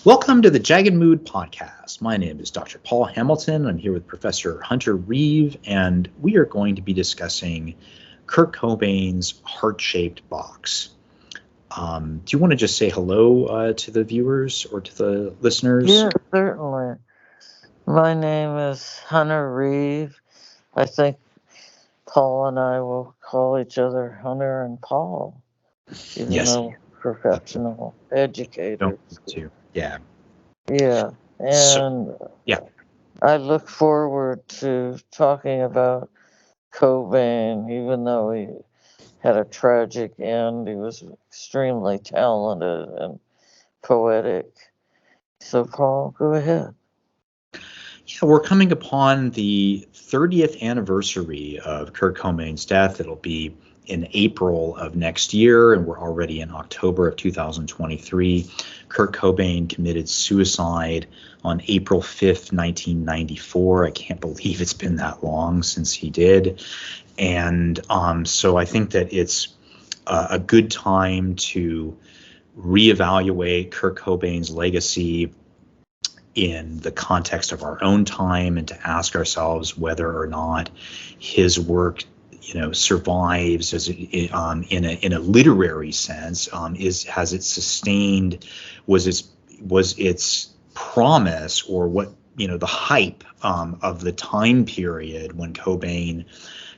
Welcome to the Jagged Mood podcast. My name is Dr. Paul Hamilton. I'm here with Professor Hunter Reeve, and we are going to be discussing Kurt Cobain's heart-shaped box. Do you want to just say hello to the viewers or to the listeners? Yeah, certainly. My name is Hunter Reeve. I think Paul and I will call each other Hunter and Paul, even Yes. though we're professional educators. Don't need to. Yeah. Yeah, and yeah. I look forward to talking about Cobain, even though he had a tragic end. He was extremely talented and poetic. So, Paul, go ahead. Yeah, we're coming upon the 30th anniversary of Kurt Cobain's death. It'll be in April of next year, and we're already in October of 2023. Kurt Cobain committed suicide on April 5th, 1994. I can't believe it's been that long since he did. And so I think that it's a good time to reevaluate Kurt Cobain's legacy in the context of our own time, and to ask ourselves whether or not his work, survives as in a literary sense. Has it sustained? Was its promise, or what the hype of the time period when Cobain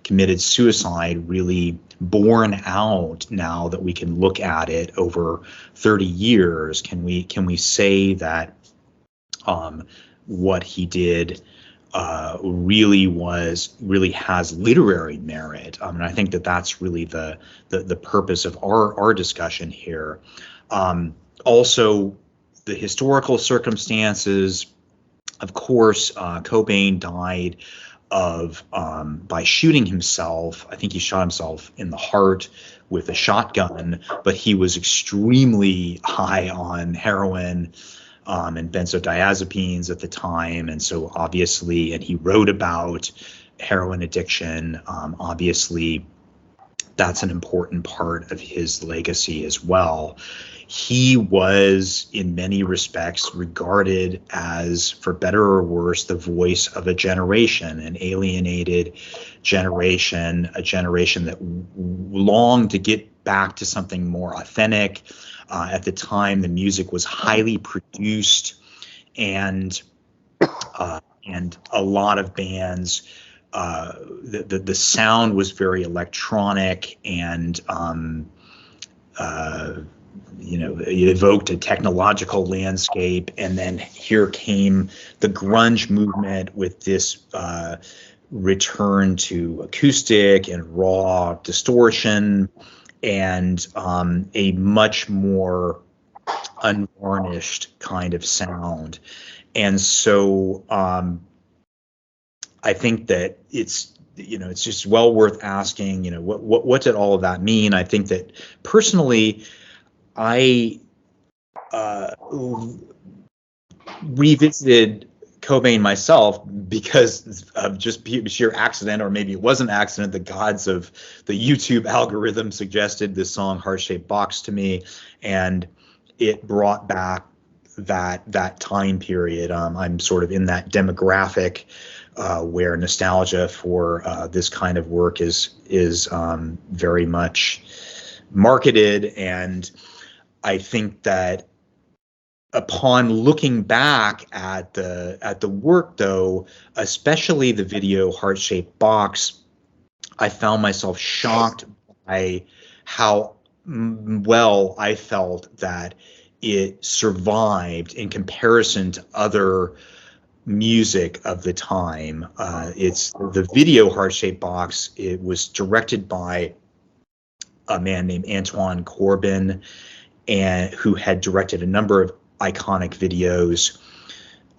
committed suicide really borne out now that we can look at it over 30 years? Can we say that what he did really has literary merit? And I think that that's really the purpose of our discussion here. Also, the historical circumstances. Of course, Cobain died by shooting himself. I think he shot himself in the heart with a shotgun, but he was extremely high on heroin and benzodiazepines at the time. And so obviously, and he wrote about heroin addiction. Obviously, that's an important part of his legacy as well. He was, in many respects, regarded as, for better or worse, the voice of a generation, an alienated generation, a generation that longed to get back to something more authentic. At the time, the music was highly produced, and a lot of bands, the sound was very electronic, and it evoked a technological landscape. And then here came the grunge movement with this return to acoustic and raw distortion, and a much more unvarnished kind of sound. And so I think that it's just well worth asking, what did all of that mean? I think that personally, I revisited Cobain myself because of just sheer accident, or maybe it was an accident. The gods of the YouTube algorithm suggested this song Heart-Shaped Box to me, and it brought back that time period. I'm sort of in that demographic where nostalgia for this kind of work is very much marketed. And I think that upon looking back at the work, though, especially the video Heart-Shaped Box, I found myself shocked by how well I felt that it survived in comparison to other music of the time. It's the video Heart-Shaped Box. It was directed by a man named Antoine Corbin, and who had directed a number of iconic videos,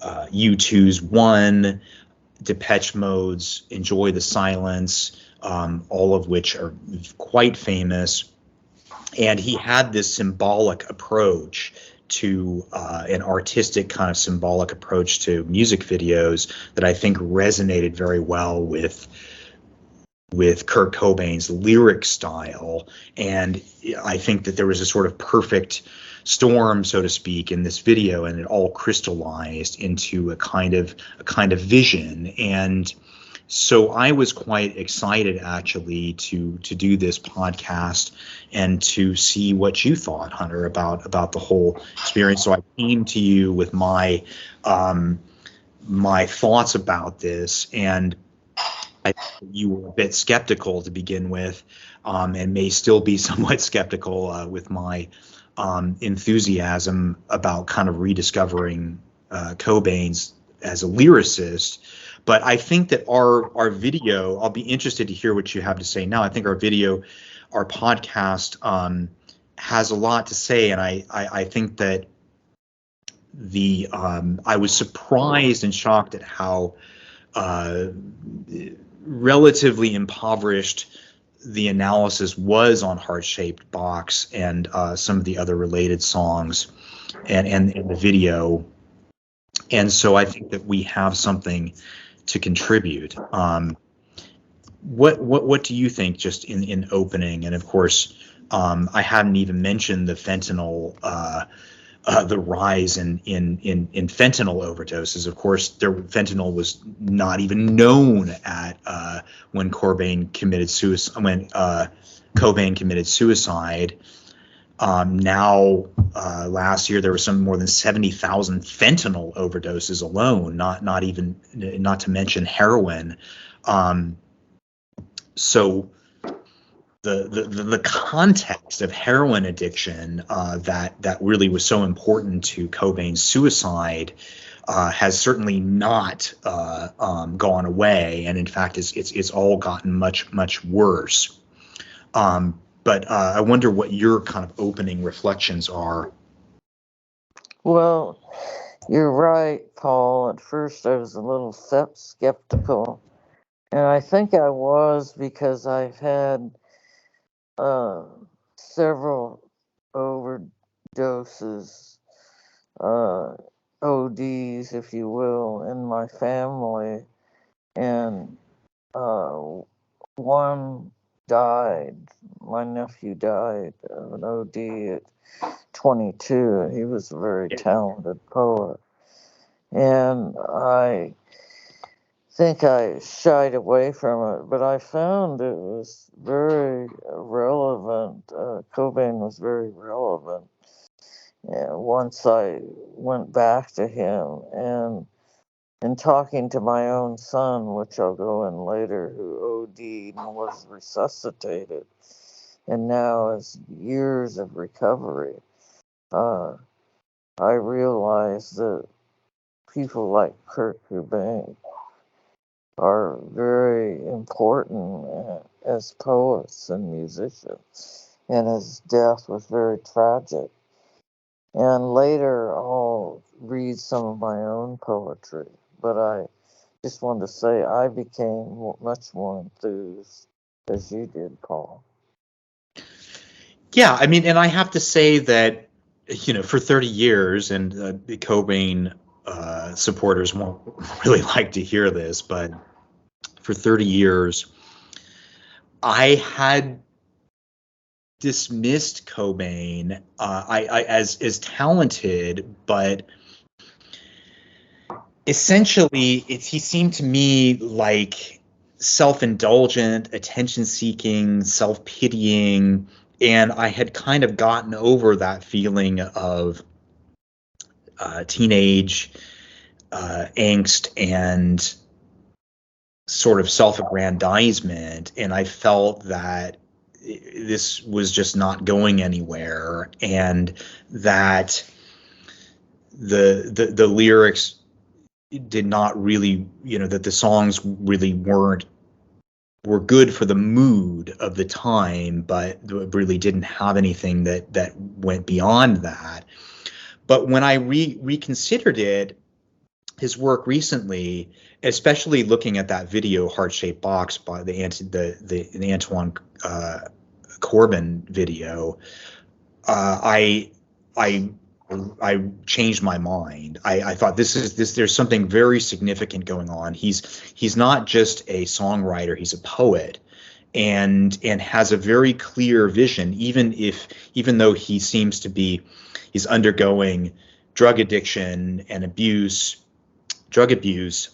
U2's One, Depeche Mode's Enjoy the Silence, all of which are quite famous. And he had this symbolic approach to an artistic kind of symbolic approach to music videos that I think resonated very well with Kurt Cobain's lyric style. And I think that there was a sort of perfect storm, so to speak, in this video, and it all crystallized into a kind of vision. And so I was quite excited actually to do this podcast and to see what you thought, Hunter, about the whole experience. So I came to you with my my thoughts about this, and I think you were a bit skeptical to begin with, and may still be somewhat skeptical with my enthusiasm about kind of rediscovering Cobain's as a lyricist. But I think that our video, I'll be interested to hear what you have to say now. I think our video, our podcast has a lot to say, and I think that I was surprised and shocked at how relatively impoverished the analysis was on Heart-Shaped Box and some of the other related songs and the video. And so I think that we have something to contribute. What do you think, just in opening? And of course, I hadn't even mentioned the fentanyl, the rise in fentanyl overdoses. Of course, fentanyl was not even known at when Cobain committed suicide. When Cobain committed suicide. Now, last year there were more than 70,000 fentanyl overdoses alone. Not to mention heroin. So the context of heroin addiction that really was so important to Cobain's suicide has certainly not gone away, and in fact it's all gotten much worse. But I wonder what your kind of opening reflections are. Well, you're right, Paul. At first I was a little skeptical, and I think I was because I've had several overdoses, ODs, if you will, in my family, and one died. My nephew died of an OD at 22. He was a very talented poet, and I think I shied away from it, but I found it was very relevant. Cobain was very relevant. And once I went back to him, and in talking to my own son, which I'll go in later, who OD'd and was resuscitated, and now has years of recovery, I realized that people like Kurt Cobain are very important as poets and musicians, and his death was very tragic. And later I'll read some of my own poetry, but I just wanted to say I became much more enthused as you did, Paul. Yeah, I mean, and I have to say that, for 30 years, and the Cobain supporters won't really like to hear this, but for 30 years, I had dismissed Cobain as talented, but essentially he seemed to me like self-indulgent, attention-seeking, self-pitying, and I had kind of gotten over that feeling of teenage angst and sort of self-aggrandizement, and I felt that this was just not going anywhere, and that the lyrics did not really, that the songs really were good for the mood of the time, but really didn't have anything that went beyond that. But when I reconsidered his work recently, especially looking at that video "Heart-Shaped Box" by the Antoine Corbin video, I changed my mind. I thought there's something very significant going on. He's not just a songwriter; he's a poet, and has a very clear vision. Even though he seems to be, he's undergoing drug addiction and drug abuse,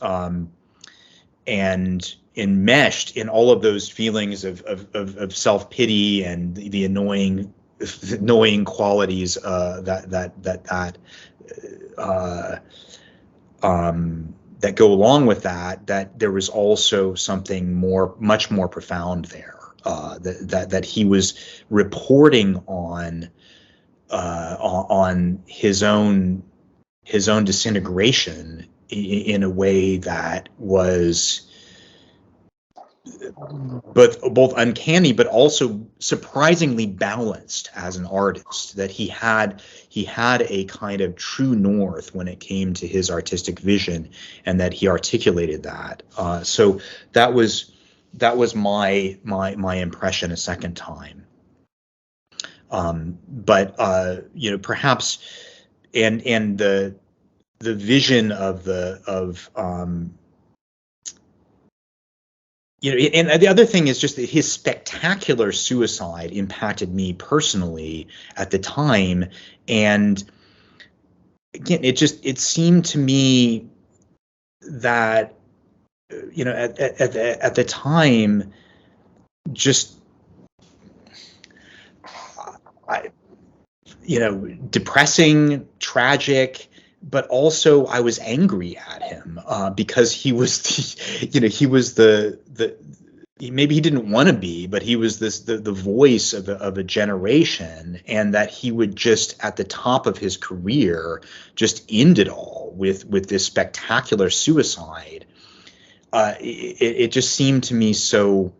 and enmeshed in all of those feelings of self-pity and the annoying qualities that go along with that there was also something much more profound there, that he was reporting on his own disintegration in a way that was both uncanny but also surprisingly balanced as an artist, that he had a kind of true north when it came to his artistic vision, and that he articulated that. So that was my impression a second time. But perhaps and the vision of and the other thing is just that his spectacular suicide impacted me personally at the time. And again, it seemed to me that, at the time, just, depressing, tragic, but also I was angry at him, because he was, maybe he didn't want to be, but he was the voice of a generation, and that he would just at the top of his career just end it all with this spectacular suicide. It just seemed to me so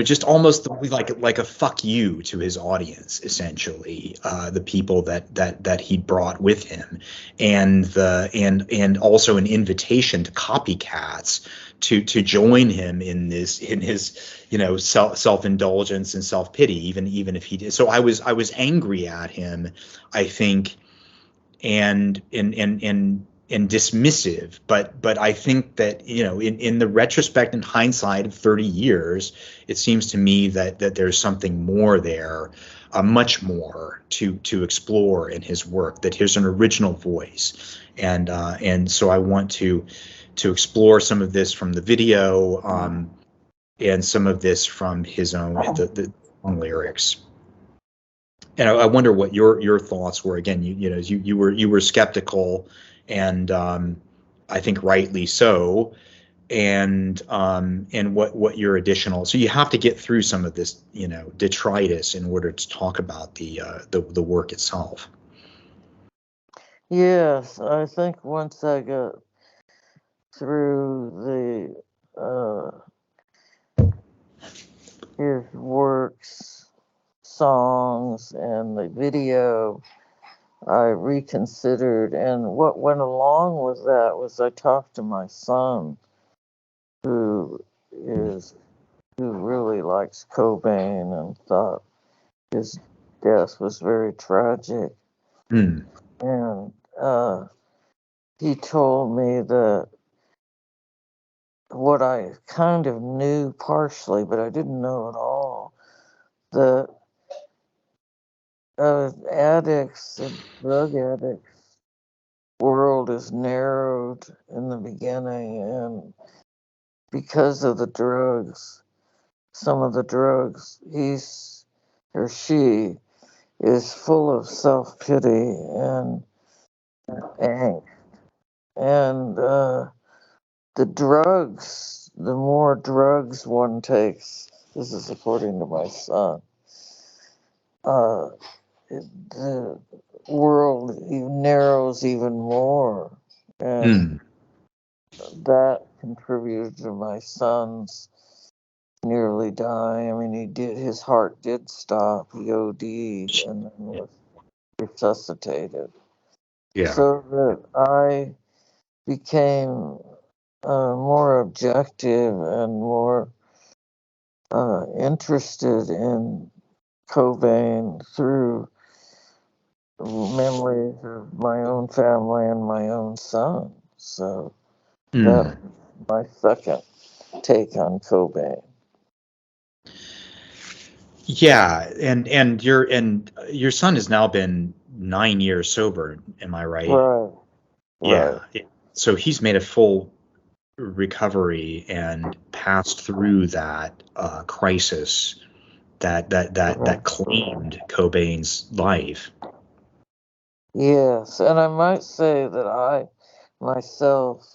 just almost like a fuck you to his audience, essentially, the people that he brought with him, and also an invitation to copycats to join him in his self-indulgence and self-pity, even if he did. So I was angry at him, I think, and dismissive, but I think that, in the retrospect and hindsight of 30 years, it seems to me that there's something more there, much more to explore in his work, that here's an original voice, and so I want to explore some of this from the video, and some of this from his own the lyrics. And I wonder what your thoughts were. Again, you were skeptical, and I think rightly so. And what your additional, so you have to get through some of this detritus in order to talk about the work itself. Yes, I think once I got through his works, songs, and the video, I reconsidered, and what went along with that was I talked to my son, who really likes Cobain and thought his death was very tragic. Mm. And he told me that what I kind of knew partially, but I didn't know at all, that addicts and drug addicts world is narrowed in the beginning, and because of the drugs, some of the drugs, he's or she is full of self-pity and angst. And the drugs, the more drugs one takes, this is according to my son, the world narrows even more. And that contributed to my son's nearly dying. I mean, his heart did stop. He OD'd and then was resuscitated. Yeah. So that I became more objective and more interested in Cobain through memories of my own family and my own son. So that's my second take on Cobain. Yeah, and your son has now been 9 years sober. Am I right? Right, right, Yeah. So he's made a full recovery and passed through that crisis that right. claimed Cobain's life. Yes, and I might say that I myself,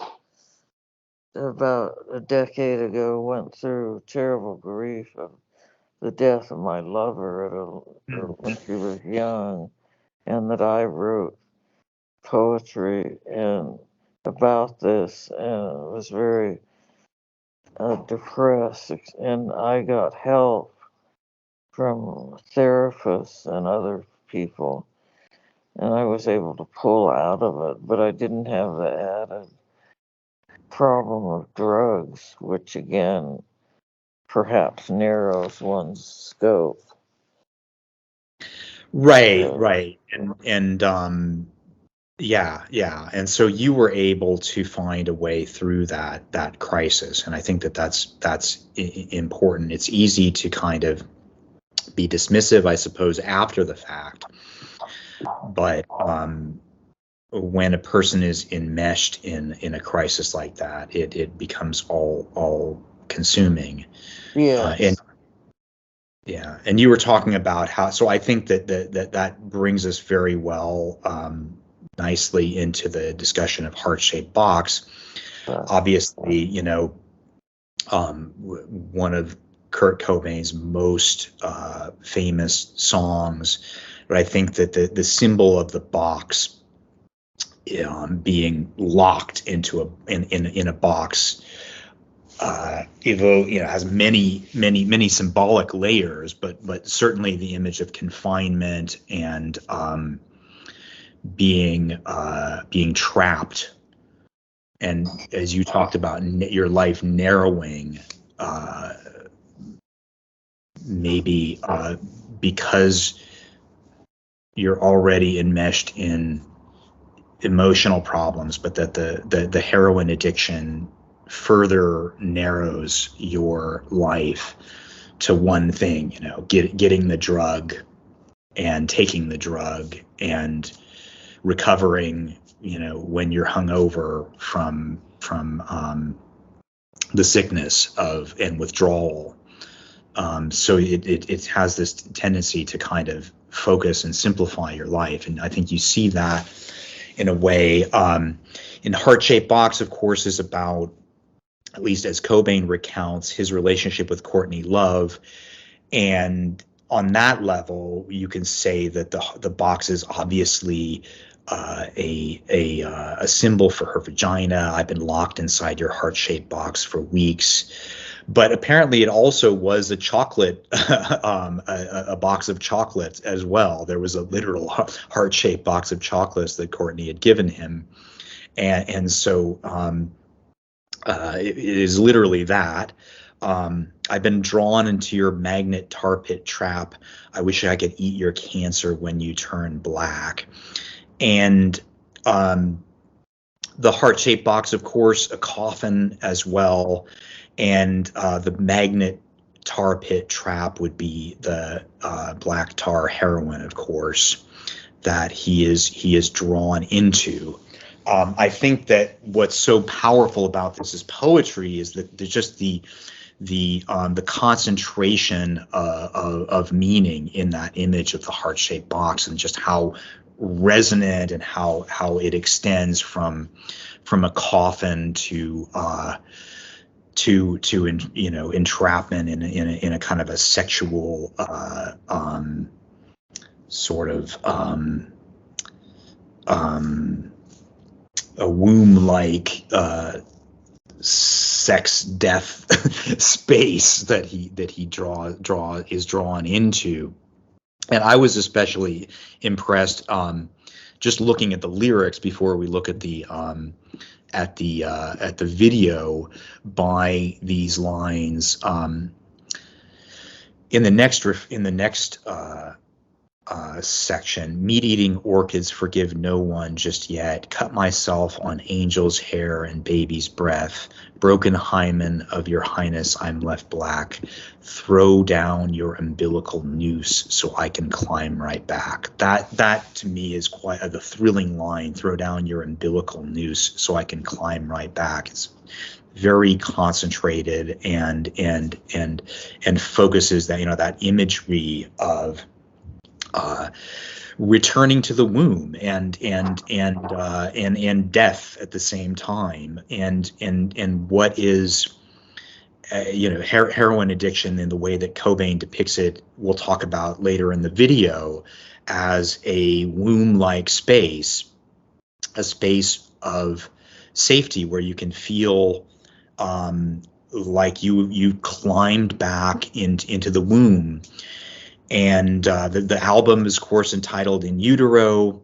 about a decade ago, went through terrible grief of the death of my lover when she was young, and that I wrote poetry and about this, and it was very depressed, and I got help from therapists and other people, and I was able to pull out of it, but I didn't have the added problem of drugs, which again perhaps narrows one's scope. Right, Uh, right. And yeah, yeah. And so you were able to find a way through that crisis, and I think that's important. It's easy to kind of be dismissive, I suppose, after the fact, but when a person is enmeshed in a crisis like that, it becomes all consuming. And yes, yeah, and you were talking about how. So I think that brings us very well, nicely into the discussion of heart-shaped box. uh, Obviously, one of Kurt Cobain's most famous songs, but I think that the symbol of the box, being locked into in a box, has many symbolic layers, but certainly the image of confinement and being trapped, and as you talked about, your life narrowing, uh, maybe because you're already enmeshed in emotional problems, but that the heroin addiction further narrows your life to one thing, getting the drug and taking the drug and recovering, when you're hungover from the sickness of and withdrawal. So it has this tendency to kind of focus and simplify your life, and I think you see that in a way. In Heart-Shaped Box, of course, is about, at least as Cobain recounts, his relationship with Courtney Love, and on that level, you can say that the box is obviously a symbol for her vagina. I've been locked inside your heart-shaped box for weeks. But apparently, it also was a chocolate, a box of chocolates as well. There was a literal heart-shaped box of chocolates that Courtney had given him, and so it is literally that. I've been drawn into your magnet tar pit trap. I wish I could eat your cancer when you turn black. And the heart-shaped box, of course, a coffin as well. And the magnet tar pit trap would be the black tar heroin, of course, that he is drawn into. I think that what's so powerful about this is poetry is that there's just the concentration of meaning in that image of the heart-shaped box, and just how resonant and how it extends from a coffin to entrapment in a kind of a sexual sort of a womb-like sex death space that he is drawn into. And I was especially impressed, just looking at the lyrics before we look at the video, by these lines. In the next section. Meat-eating orchids forgive no one just yet. Cut myself on angel's hair and baby's breath. Broken hymen of your highness, I'm left black. Throw down your umbilical noose so I can climb right back. That to me is quite the thrilling line. Throw down your umbilical noose so I can climb right back. It's very concentrated and focuses that, that imagery of returning to the womb and death at the same time, and what is heroin addiction in the way that Cobain depicts it. We'll talk about later in the video, as a womb-like space, a space of safety where you can feel like you climbed back into the womb. And the album is, of course, entitled In Utero,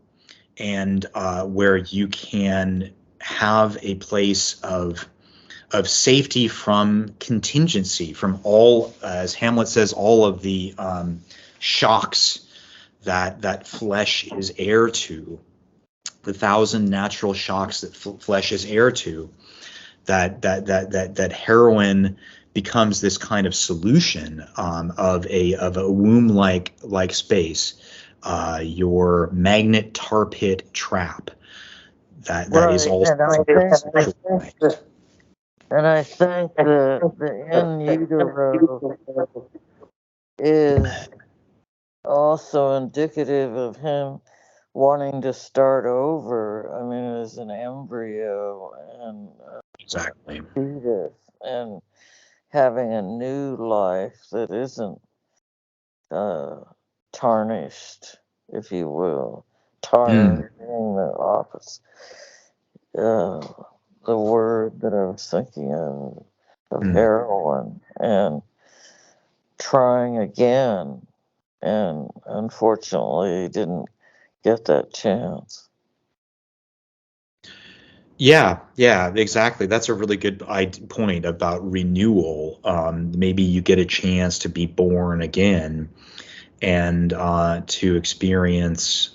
and where you can have a place of safety from contingency, from all, as Hamlet says, all of the shocks that flesh is heir to, the 1,000 natural shocks that flesh is heir to, that heroin becomes this kind of solution of a womb-like space, your magnet tar pit trap. That is also. And I think the in utero is also indicative of him wanting to start over. I mean, as an embryo and Exactly. fetus, and having a new life that isn't tarnished, if you will. Tarnished being the opposite. The word that I was thinking of heroin, and trying again, and unfortunately didn't get that chance. Yeah, exactly. That's a really good point about renewal. Maybe you get a chance to be born again and to experience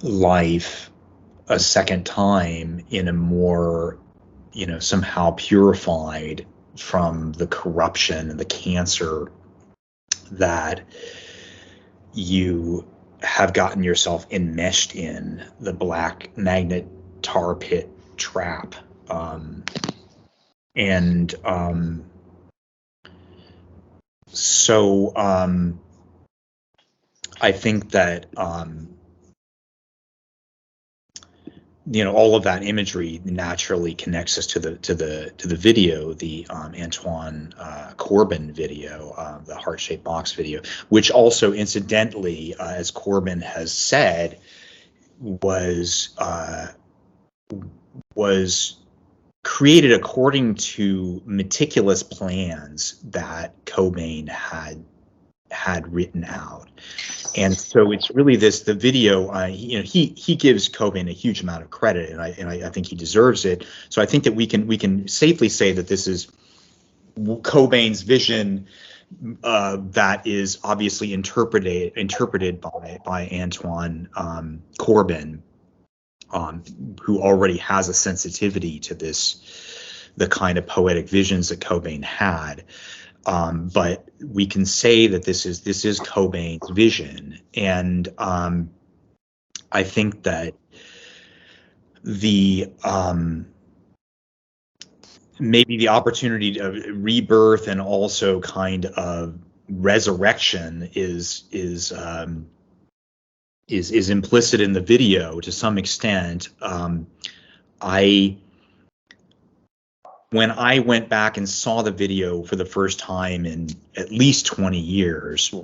life a second time in a more, somehow purified from the corruption and the cancer that you have gotten yourself enmeshed in, the black magnet tar pit trap. So I think that all of that imagery naturally connects us to the video, the Antoine Corbin video, the heart-shaped box video, which also, incidentally, as Corbin has said, was created according to meticulous plans that Cobain had written out. And so it's really the video, he gives Cobain a huge amount of credit, and I think he deserves it. So I think that we can safely say that this is Cobain's vision that is obviously interpreted by Antoine Corbin, who already has a sensitivity to the kind of poetic visions that Cobain had. But we can say that this is Cobain's vision, and I think that the maybe the opportunity of rebirth and also kind of resurrection is implicit in the video to some extent. When I went back and saw the video for the first time in at least 20 years,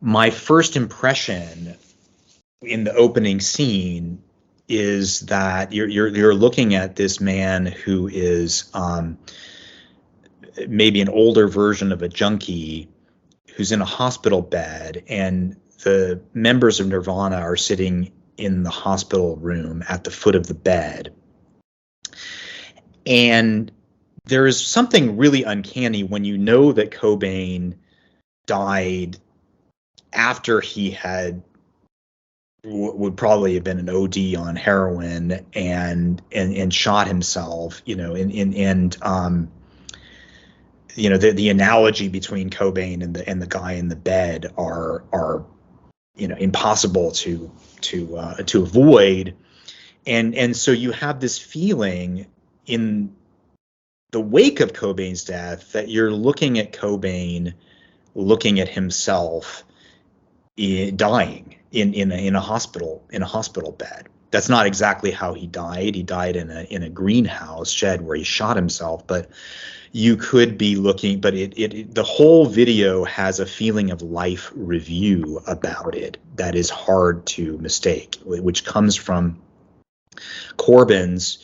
my first impression in the opening scene is that you're looking at this man who is maybe an older version of a junkie who's in a hospital bed, and the members of Nirvana are sitting in the hospital room at the foot of the bed. And there is something really uncanny when you know that Cobain died after he had would probably have been an OD on heroin and shot himself, the analogy between Cobain and the guy in the bed are impossible to avoid, and so you have this feeling in the wake of Cobain's death that you're looking at Cobain looking at himself dying in a hospital bed. That's not exactly how he died. He died in a greenhouse shed where he shot himself, but you could be looking, but the whole video has a feeling of life review about it that is hard to mistake, which comes from Corbin's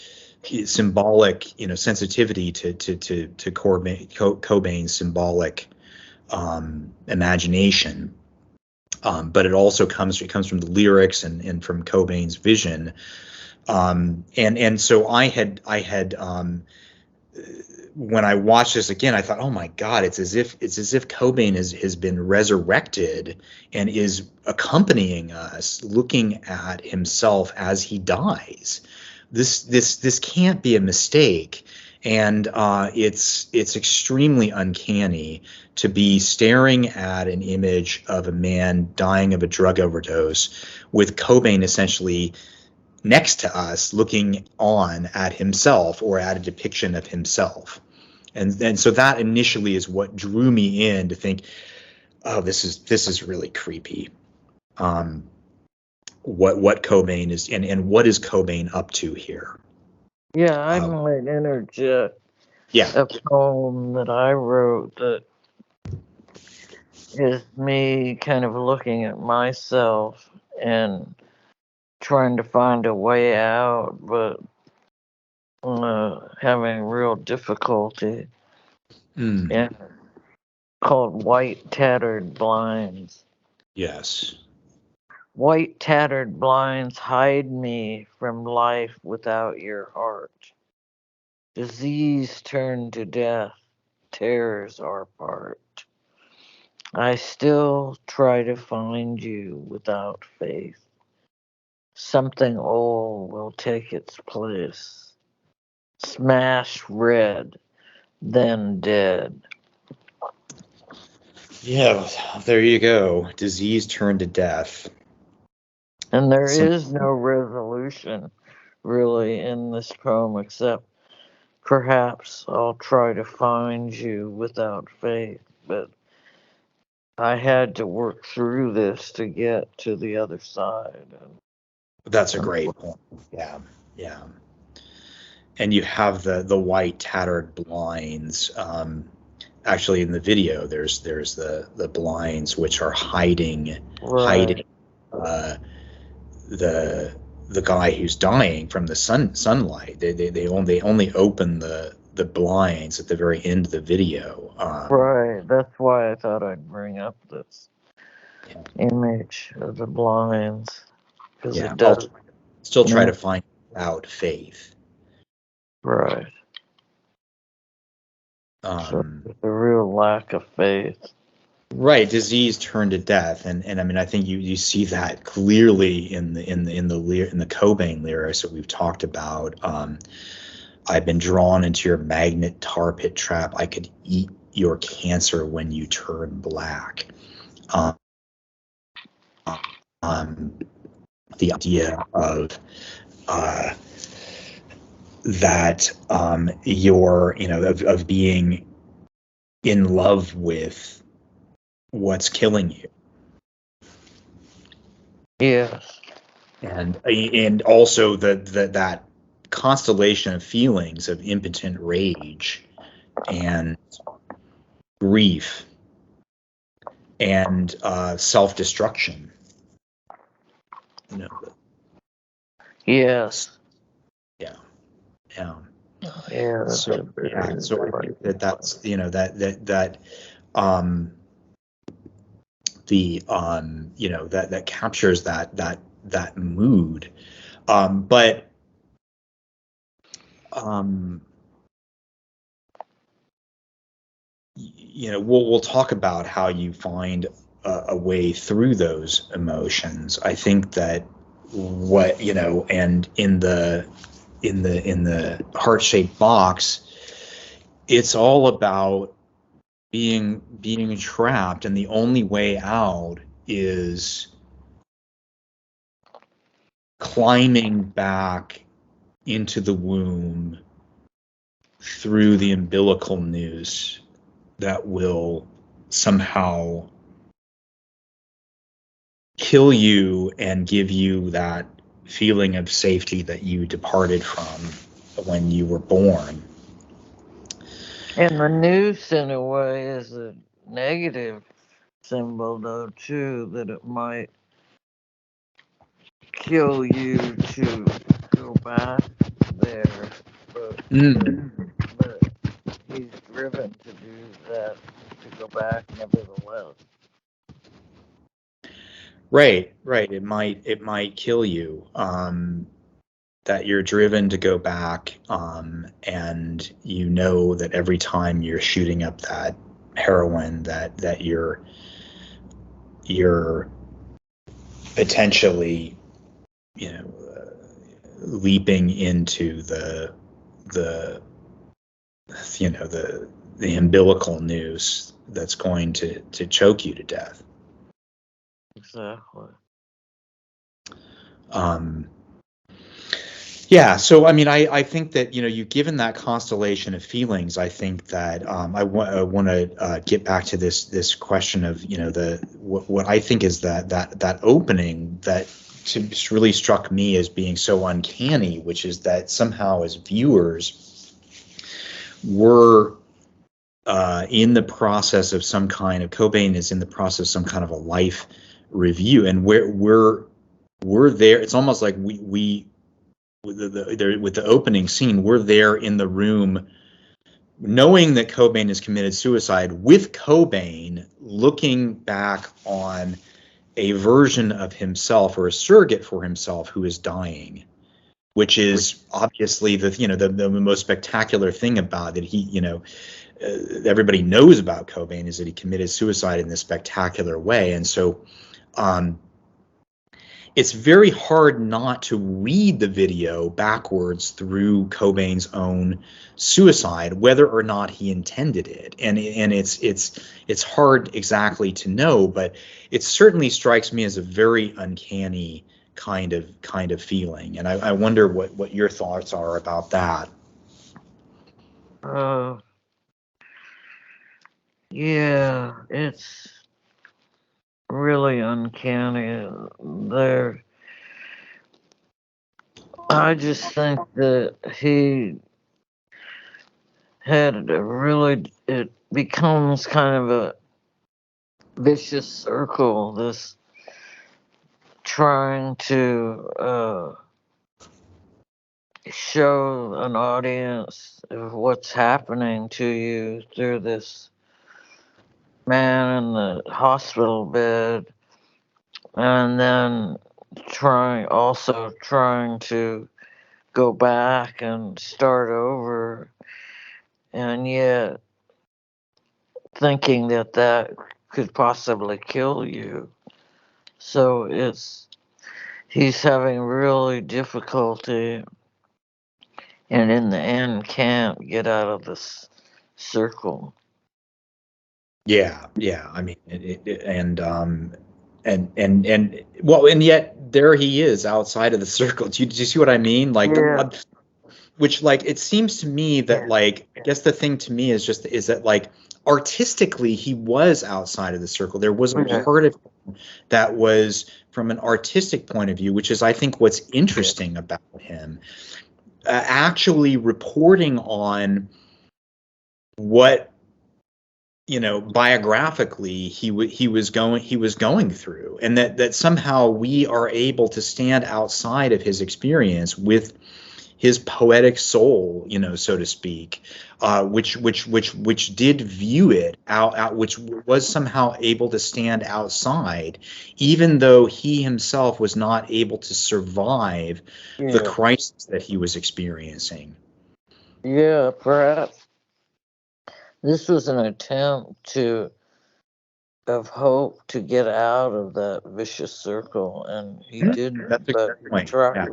symbolic, sensitivity to Cobain's symbolic imagination. But it also comes from the lyrics and from Cobain's vision. And so I had when I watched this again, I thought, oh my God, it's as if Cobain has been resurrected and is accompanying us, looking at himself as he dies. This can't be a mistake. And it's extremely uncanny to be staring at an image of a man dying of a drug overdose with Cobain essentially next to us looking on at himself or at a depiction of himself. And so that initially is what drew me in to think, oh, this is really creepy. What Cobain is and what is Cobain up to here? Yeah, I might interject. Yeah. A poem that I wrote that is me kind of looking at myself and trying to find a way out, but having real difficulty. And called White Tattered Blinds. Yes. White tattered blinds hide me from life without your heart. Disease turned to death tears our part. I still try to find you without faith. Something old will take its place. Smash red, then dead. Yeah, there you go. Disease turned to death. And there is no resolution really in this poem except perhaps I'll try to find you without faith. But I had to work through this to get to the other side. That's a great point. Yeah. And you have the white tattered blinds. Actually, in the video, there's the blinds which are hiding the guy who's dying from the sunlight. They only open the blinds at the very end of the video. Right. That's why I thought I'd bring up this image of the blinds, because it does still try to find out faith. Right. So the real lack of faith. Right, disease turned to death, and I mean I think you see that clearly in the Cobain lyrics that we've talked about. I've been drawn into your magnet tar pit trap. I could eat your cancer when you turn black. The idea of that you're of being in love with what's killing you. Yes. And also that constellation of feelings of impotent rage and grief and self-destruction. Yes. Yeah. Yeah. So I think that's that captures that mood, but we'll talk about how you find a way through those emotions. I think that and in the heart-shaped box, it's all about being trapped, and the only way out is climbing back into the womb through the umbilical noose that will somehow kill you and give you that feeling of safety that you departed from when you were born. And the noose, in a way, is a negative symbol, though, too, that it might kill you to go back there. But, but he's driven to do that, to go back nevertheless. Right. It might kill you. That you're driven to go back, and you know that every time you're shooting up that heroin, that you're potentially, leaping into the umbilical noose that's going to choke you to death. Exactly. Yeah, so I mean, I think that you've given that constellation of feelings. I think that I want to get back to this question of what I think is that opening that really struck me as being so uncanny, which is that somehow as viewers we're in the process of some kind of Cobain is in the process of some kind of a life review, and we're there. It's almost like we with the opening scene, we're there in the room knowing that Cobain has committed suicide, with Cobain looking back on a version of himself, or a surrogate for himself, who is dying, which is obviously the most spectacular thing about it. Everybody knows about Cobain is that he committed suicide in this spectacular way, and so it's very hard not to read the video backwards through Cobain's own suicide, whether or not he intended it. And it's hard exactly to know, but it certainly strikes me as a very uncanny kind of feeling. And I wonder what your thoughts are about that. Yeah, it's really uncanny there. I just think that he had it becomes kind of a vicious circle, this trying to show an audience of what's happening to you through this man in the hospital bed, and then trying to go back and start over, and yet thinking that could possibly kill you. So he's having really difficulty, and in the end can't get out of this circle. Yeah. I mean, and yet there he is outside of the circle. Do you see what I mean? Like, Yeah. which, like, it seems to me that, like, I guess the thing to me is that, like, artistically he was outside of the circle. There was a part of him that was, from an artistic point of view, which is, I think, what's interesting about him, actually reporting on what biographically he was going through, and that somehow we are able to stand outside of his experience with his poetic soul, so to speak, which did view it out, which was somehow able to stand outside, even though he himself was not able to survive the crisis that he was experiencing. Yeah, perhaps this was an attempt of hope to get out of that vicious circle, and he didn't. That's a But good point. try.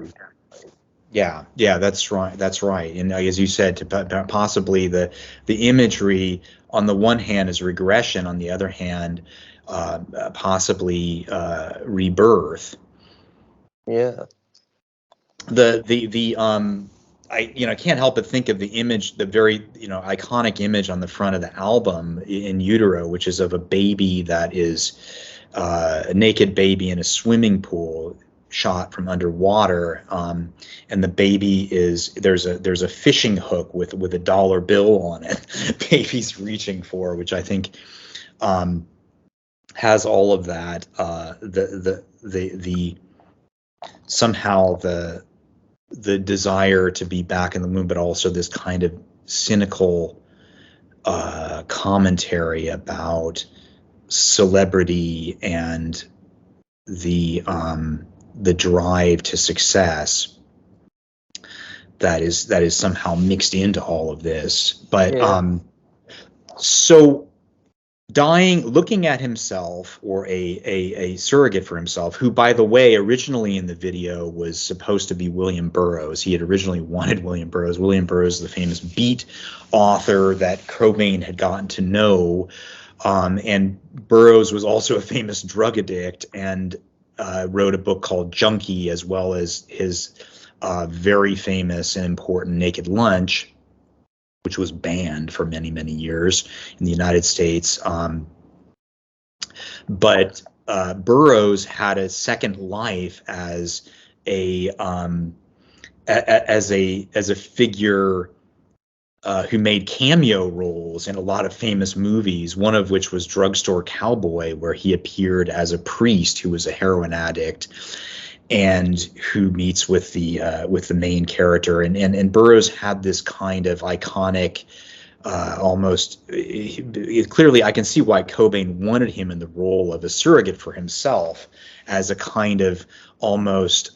Yeah, that's right. That's right. And as you said, possibly the imagery on the one hand is regression, on the other hand, possibly rebirth. Yeah. I can't help but think of the image, the very iconic image on the front of the album In Utero, which is of a baby that is a naked baby in a swimming pool, shot from underwater, and the baby is there's a fishing hook with a dollar bill on it. Baby's reaching for, which I think has all of that. The somehow the desire to be back in the womb, but also this kind of cynical commentary about celebrity and the drive to success that is somehow mixed into all of this. But so looking at himself, or a surrogate for himself, who, by the way, originally in the video was supposed to be William Burroughs. He had originally wanted William Burroughs. William Burroughs, the famous beat author that Cobain had gotten to know. And Burroughs was also a famous drug addict and wrote a book called Junkie, as well as his very famous and important Naked Lunch, which was banned for many, many years in the United States. But Burroughs had a second life as a figure who made cameo roles in a lot of famous movies, one of which was Drugstore Cowboy, where he appeared as a priest who was a heroin addict and who meets with the main character. And Burroughs had this kind of iconic, almost clearly I can see why Cobain wanted him in the role of a surrogate for himself, as a kind of almost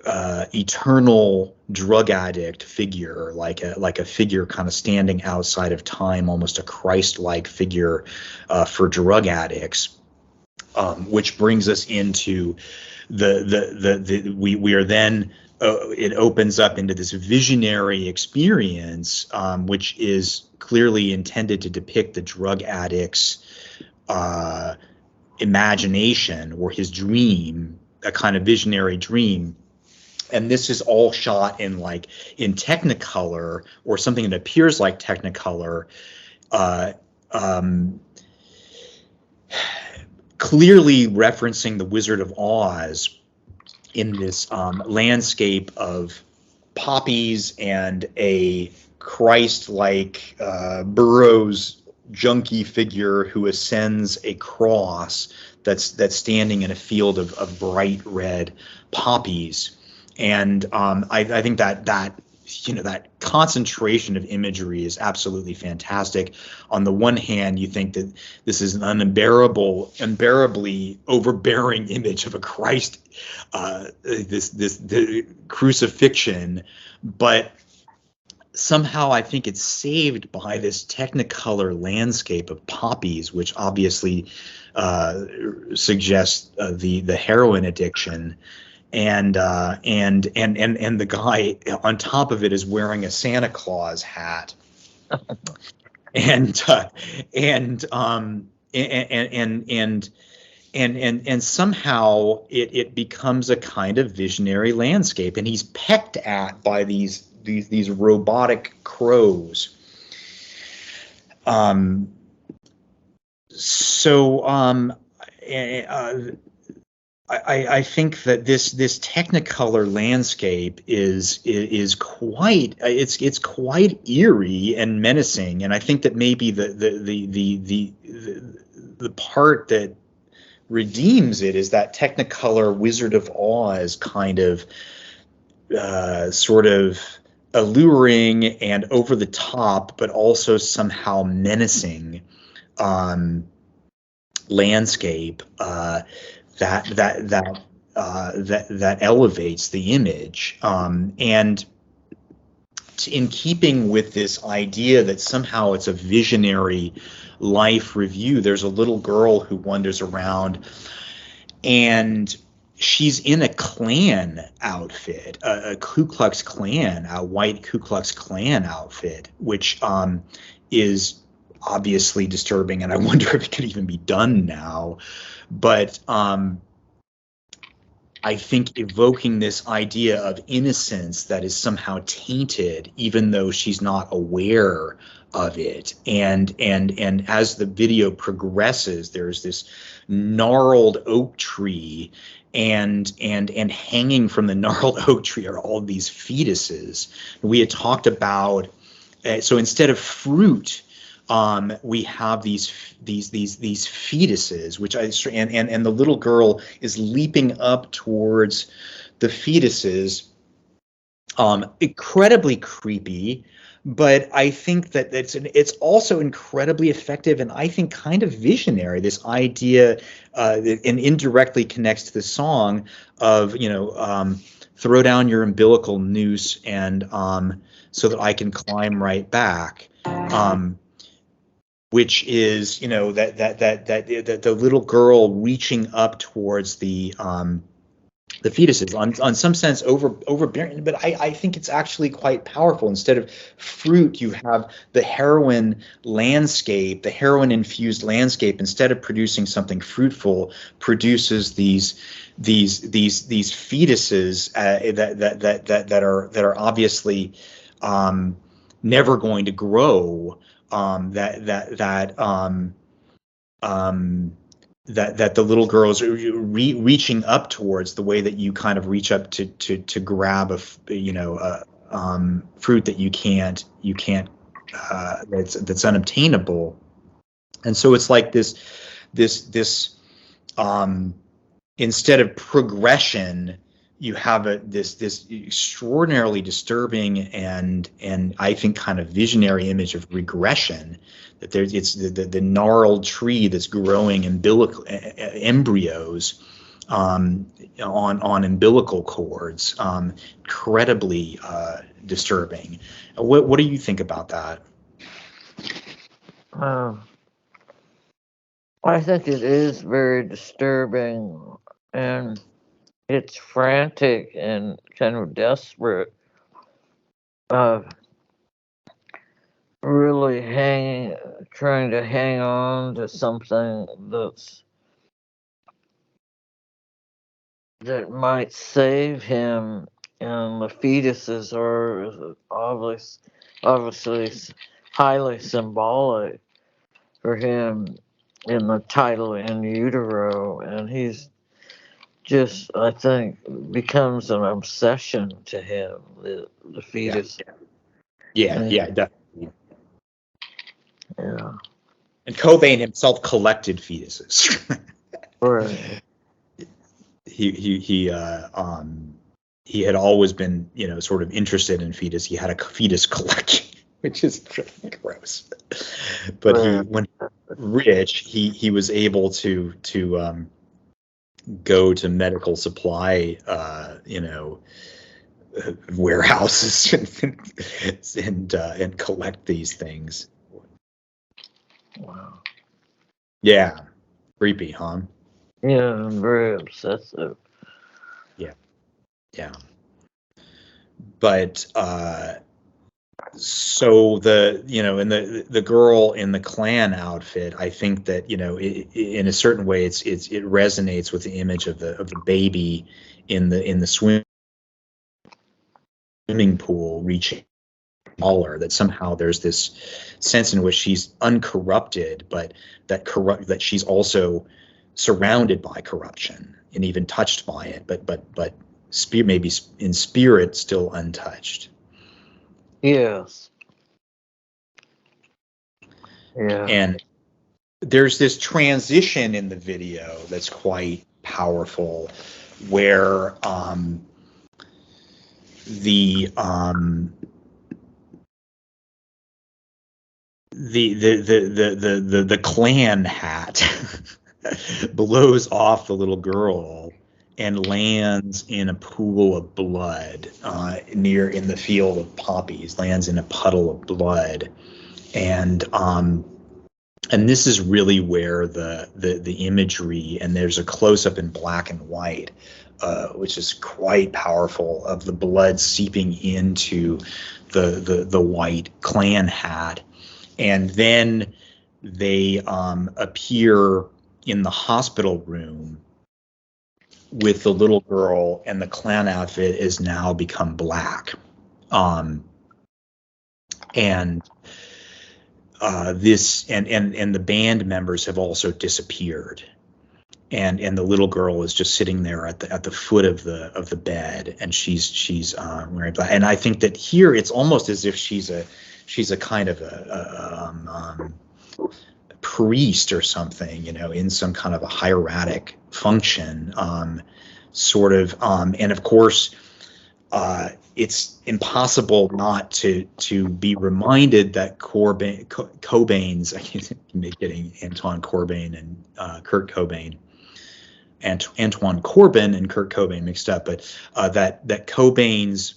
eternal drug addict figure, like a figure kind of standing outside of time, almost a Christ-like figure for drug addicts. Which brings us into we are then it opens up into this visionary experience, which is clearly intended to depict the drug addict's imagination, or his dream, a kind of visionary dream. And this is all shot in Technicolor, or something that appears like Technicolor, clearly referencing the Wizard of Oz in this landscape of poppies and a Christ-like Burroughs junkie figure who ascends a cross that's standing in a field of bright red poppies. And I think that concentration of imagery is absolutely fantastic. On the one hand, you think that this is an unbearably overbearing image of a Christ, the crucifixion, but somehow I think it's saved by this Technicolor landscape of poppies, which obviously suggests the heroin addiction. And the guy on top of it is wearing a Santa Claus hat, and somehow it becomes a kind of visionary landscape, and he's pecked at by these robotic crows. I think that this Technicolor landscape is quite eerie and menacing, and I think that maybe the part that redeems it is that Technicolor Wizard of Oz kind of sort of alluring and over the top, but also somehow menacing landscape that elevates the image. And in keeping with this idea that somehow it's a visionary life review, there's a little girl who wanders around, and she's in a Klan outfit, a Ku Klux Klan, a white Ku Klux Klan outfit, which is obviously disturbing, and I wonder if it could even be done now. But I think evoking this idea of innocence that is somehow tainted, even though she's not aware of it. And as the video progresses, there's this gnarled oak tree, and hanging from the gnarled oak tree are all these fetuses. We had talked about, so instead of fruit, we have these fetuses, which and the little girl is leaping up towards the fetuses, incredibly creepy. But I think that it's also incredibly effective, and I think kind of visionary. This idea, and indirectly connects to the song of, throw down your umbilical noose, and so that I can climb right back. Which is, that the little girl reaching up towards the fetuses, on some sense overbearing, but I think it's actually quite powerful. Instead of fruit, you have the heroin landscape, the heroin infused landscape. Instead of producing something fruitful, produces these fetuses that are obviously never going to grow. That the little girl is reaching up towards, the way that you kind of reach up to grab a fruit that you can't that's unobtainable. And so it's like this instead of progression, you have this extraordinarily disturbing and I think kind of visionary image of regression. That it's the gnarled tree that's growing embryos on umbilical cords. Incredibly disturbing. What do you think about that? I think it is very disturbing, and it's frantic and kind of desperate. Really trying to hang on to something that might save him, and the fetuses are obviously highly symbolic for him in the title In Utero, and he's just, I think, becomes an obsession to him, the fetus. Yeah, definitely. Yeah. And Cobain himself collected fetuses. Right. He had always been, sort of interested in fetus. He had a fetus collection, which is gross. But when rich, he was able to go to medical supply, warehouses and collect these things. Wow. Yeah, creepy, huh? Yeah, very obsessive. Yeah. But so and the girl in the Klan outfit, I think that in a certain way it resonates with the image of the baby in the swimming pool reaching smaller, that somehow there's this sense in which she's uncorrupted, but that she's also surrounded by corruption and even touched by it, but maybe in spirit still untouched. Yes. Yeah. And there's this transition in the video that's quite powerful, where the Klan hat blows off the little girl, and lands in a pool of blood near in the field of poppies, lands in a puddle of blood. And this is really where the imagery, and there's a close-up in black and white, which is quite powerful, of the blood seeping into the white Klan hat. And then they appear in the hospital room with the little girl, and the Klan outfit has now become black. And the band members have also disappeared, and the little girl is just sitting there at the foot of the bed, and she's wearing black. And I think that here it's almost as if she's a kind of a priest or something, in some kind of a hieratic function, sort of. And of course, it's impossible not to be reminded that Cobain's, I keep getting Antoine Corbijn and Kurt Cobain, Antoine Corbijn and Kurt Cobain mixed up, but that Cobain's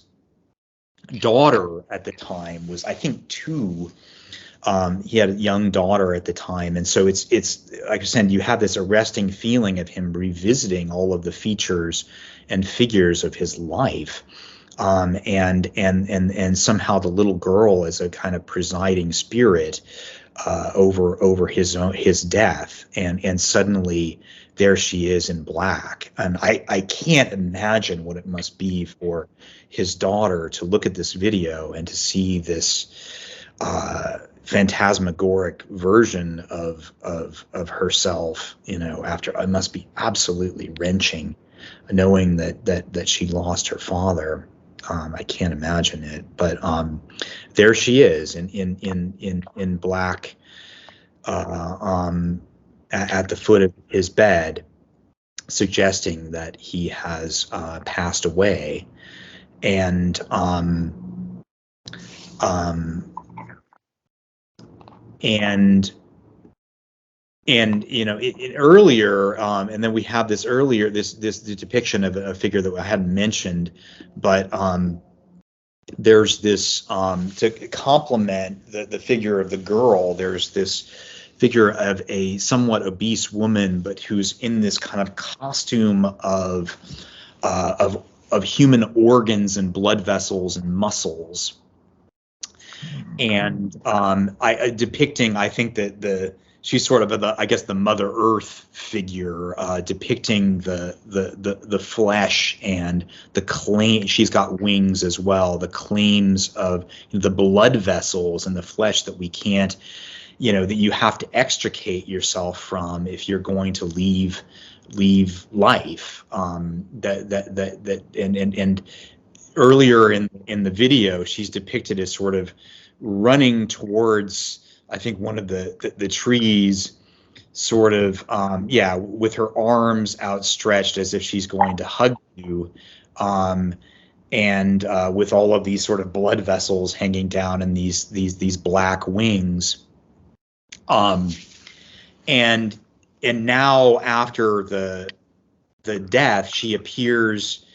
daughter at the time was, I think, 2. He had a young daughter at the time, and so it's like I said, you have this arresting feeling of him revisiting all of the features and figures of his life, and somehow the little girl is a kind of presiding spirit over his death, and suddenly there she is in black, and I can't imagine what it must be for his daughter to look at this video and to see this phantasmagoric version of herself, after. It must be absolutely wrenching, knowing that she lost her father. I can't imagine it, but there she is in black, at the foot of his bed, suggesting that he has passed away. And earlier, and then we have this depiction of a figure that I hadn't mentioned, but there's this, to complement the figure of the girl, there's this figure of a somewhat obese woman, but who's in this kind of costume of human organs and blood vessels and muscles. And depicting, I think that she's sort of the Mother Earth figure, depicting the flesh and the claim. She's got wings as well. The claims of the blood vessels and the flesh that we can't, that you have to extricate yourself from if you're going to leave life. And earlier in the video, she's depicted as sort of running towards, I think, one of the trees, sort of, with her arms outstretched as if she's going to hug you, and with all of these sort of blood vessels hanging down and these black wings. And now, after the death, she appears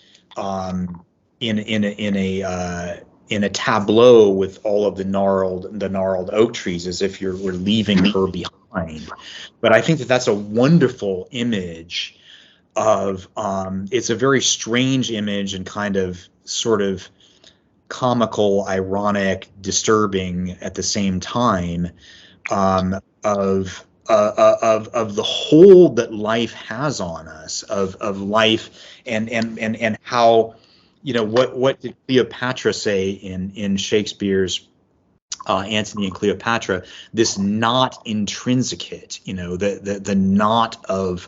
in a tableau with all of the gnarled oak trees, as if we're leaving her behind. But I think that's a wonderful image of, it's a very strange image and kind of sort of comical, ironic, disturbing at the same time, of the hold that life has on us, of life, and how, what did Cleopatra say in Shakespeare's Antony and Cleopatra? This knot intrinsicate, the knot of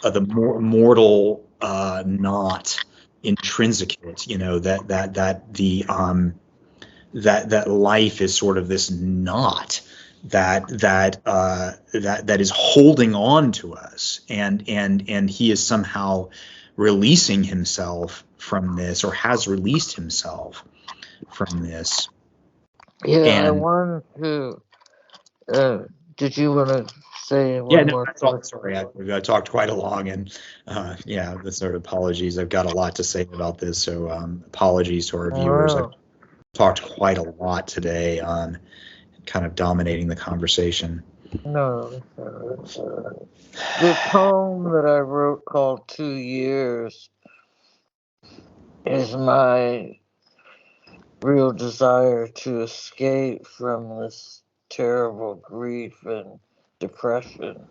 the mortal knot intrinsicate, that life is sort of this knot that is holding on to us, and he is somehow releasing himself from this, or has released himself from this. Yeah, I wanted to. Did you want to say Yeah, one no, more that's all. thing? Sorry, I talked quite a long, and yeah, the sort of apologies. I've got a lot to say about this, so apologies to our viewers. I've Wow. talked quite a lot today on kind of dominating the conversation. No. The poem that I wrote called 2 Years is my real desire to escape from this terrible grief and depression.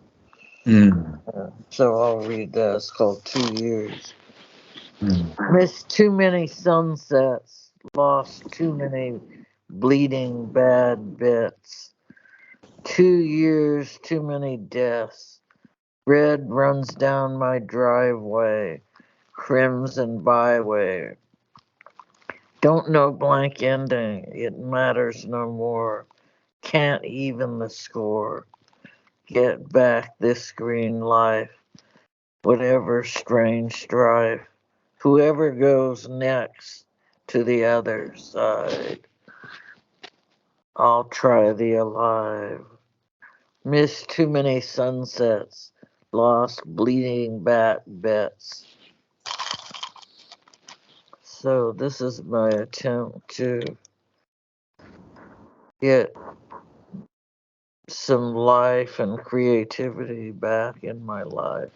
Mm, So I'll read that. It's called 2 Years. mm. Missed too many sunsets, lost too many bleeding bad bits. 2 years, too many deaths. Red runs down my driveway, crimson byway. Don't know blank ending, it matters no more. Can't even the score. Get back this green life, whatever strange strife. Whoever goes next to the other side, I'll try the alive. Missed too many sunsets, lost bleeding bat bets. So this is my attempt to get some life and creativity back in my life.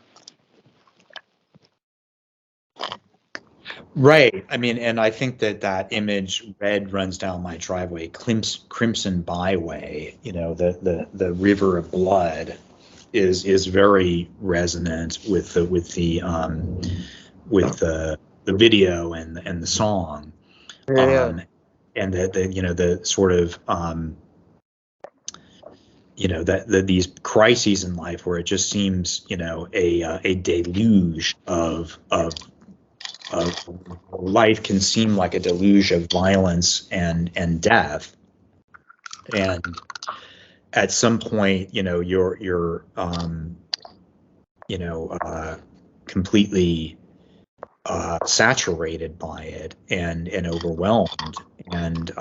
Right. I mean, and I think that image, red runs down my driveway, crimson byway, the river of blood is very resonant with the video and the song. Yeah. And the sort of that these crises in life where it just seems a deluge of life can seem like a deluge of violence and death, and at some point you're completely saturated by it and overwhelmed, and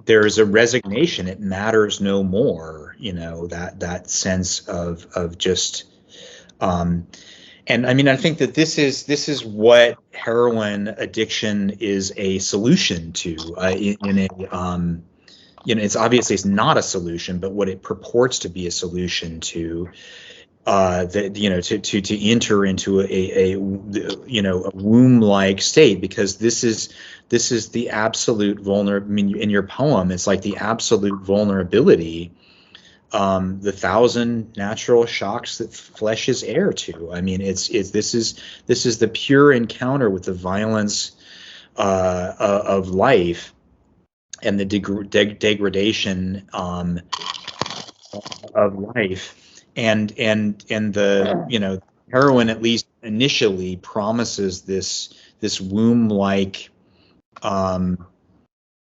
there's a resignation. It matters no more, that sense of just and I mean, I think that this is what heroin addiction is a solution to, in a it's obviously it's not a solution, but what it purports to be a solution to, that to enter into a womb-like state, because this is the absolute vulnerable. I mean, in your poem, it's like the absolute vulnerability, the thousand natural shocks that flesh is heir to. I mean, this is the pure encounter with the violence of life and the degradation of life, and the heroin, at least initially, promises this womb-like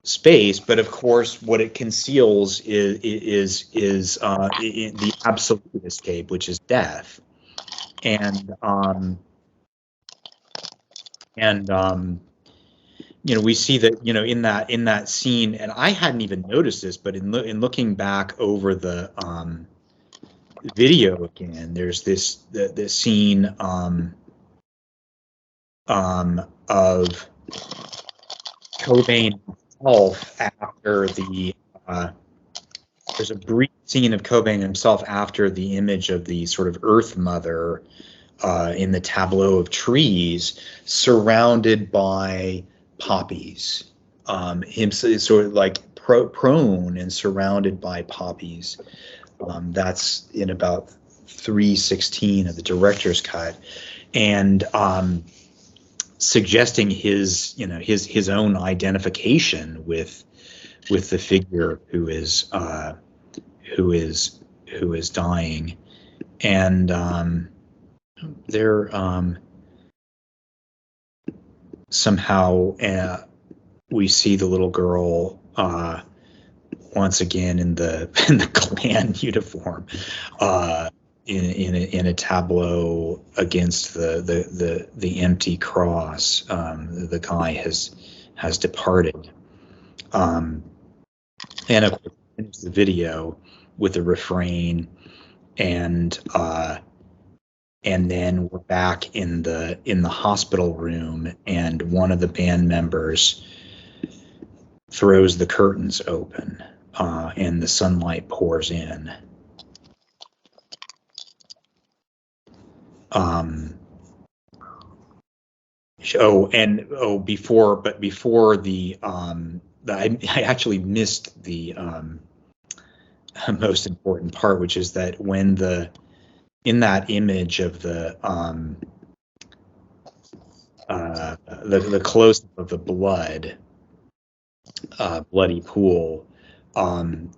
space, but of course what it conceals is the absolute escape, which is death. And we see that in that scene, and I hadn't even noticed this, but in looking back over the video again, there's this scene of Cobain himself after there's a brief scene of Cobain himself after the image of the sort of Earth Mother in the tableau of trees, surrounded by poppies. Him sort of like prone and surrounded by poppies. That's in about 3:16 of the director's cut, and suggesting his own identification with the figure who is dying. And there somehow we see the little girl once again in the Klan uniform, in a tableau against the empty cross. The guy has departed, and of course the video with a refrain, and then we're back in the hospital room, and one of the band members throws the curtains open, and the sunlight pours in. Before the I actually missed the most important part, which is that when in that image of the close up of the bloody pool,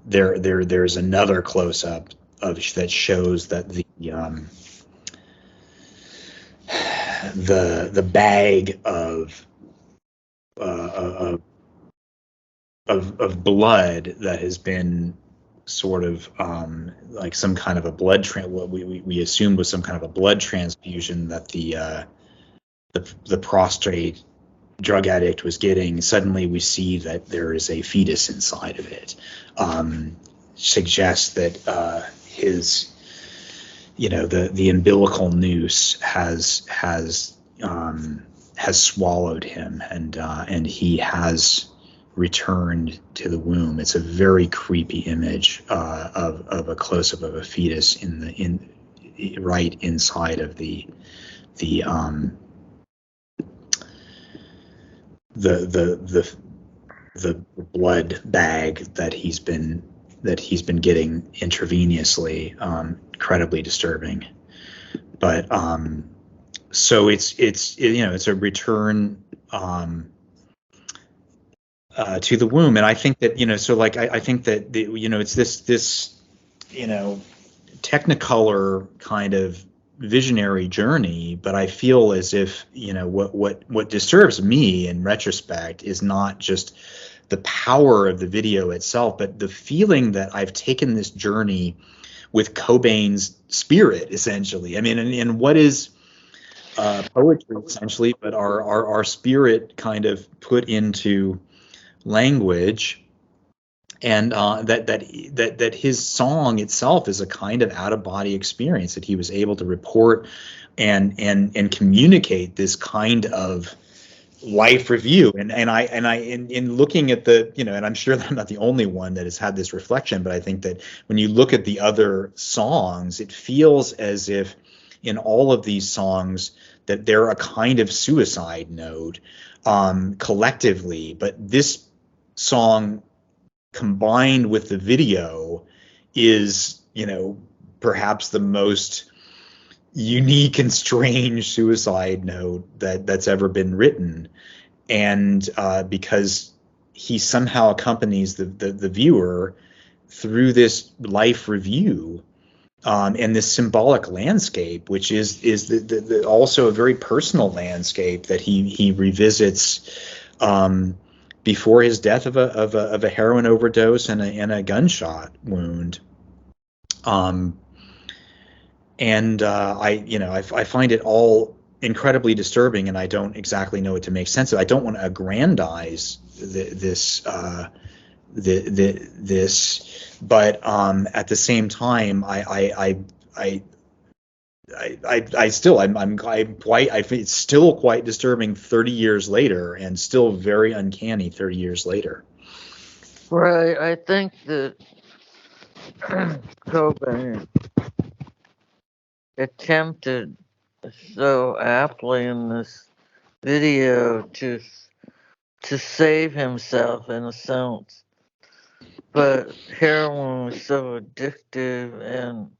there's another close up that shows that the bag of blood that has been sort of like some kind of a what we assumed was some kind of a blood transfusion that the prostrate drug addict was getting. Suddenly we see that there is a fetus inside of it. Suggests that his, the umbilical noose has swallowed him, and he has returned to the womb. It's a very creepy image of a close-up of a fetus right inside of the blood bag that he's been getting intravenously. Incredibly disturbing. But so it's a return to the womb, and I think that I think that it's this Technicolor kind of visionary journey, but I feel as if what disturbs me in retrospect is not just the power of the video itself, but the feeling that I've taken this journey with Cobain's spirit, essentially. I mean, and what is poetry essentially, but our spirit kind of put into language, and that his song itself is a kind of out-of-body experience, that he was able to report and communicate this kind of life review. And in looking at and I'm sure that I'm not the only one that has had this reflection, but I think that when you look at the other songs, it feels as if in all of these songs that they're a kind of suicide note collectively, but this song combined with the video is, perhaps the most unique and strange suicide note that's ever been written. And because he somehow accompanies the viewer through this life review, and this symbolic landscape, which is also a very personal landscape that he revisits before his death of a heroin overdose and a gunshot wound. I find it all incredibly disturbing, and I don't exactly know what to make sense of. I don't want to aggrandize this, but at the same time, it's still quite disturbing 30 years later, and still very uncanny 30 years later. Right. I think that Cobain attempted so aptly in this video to save himself in a sense, but heroin was so addictive, and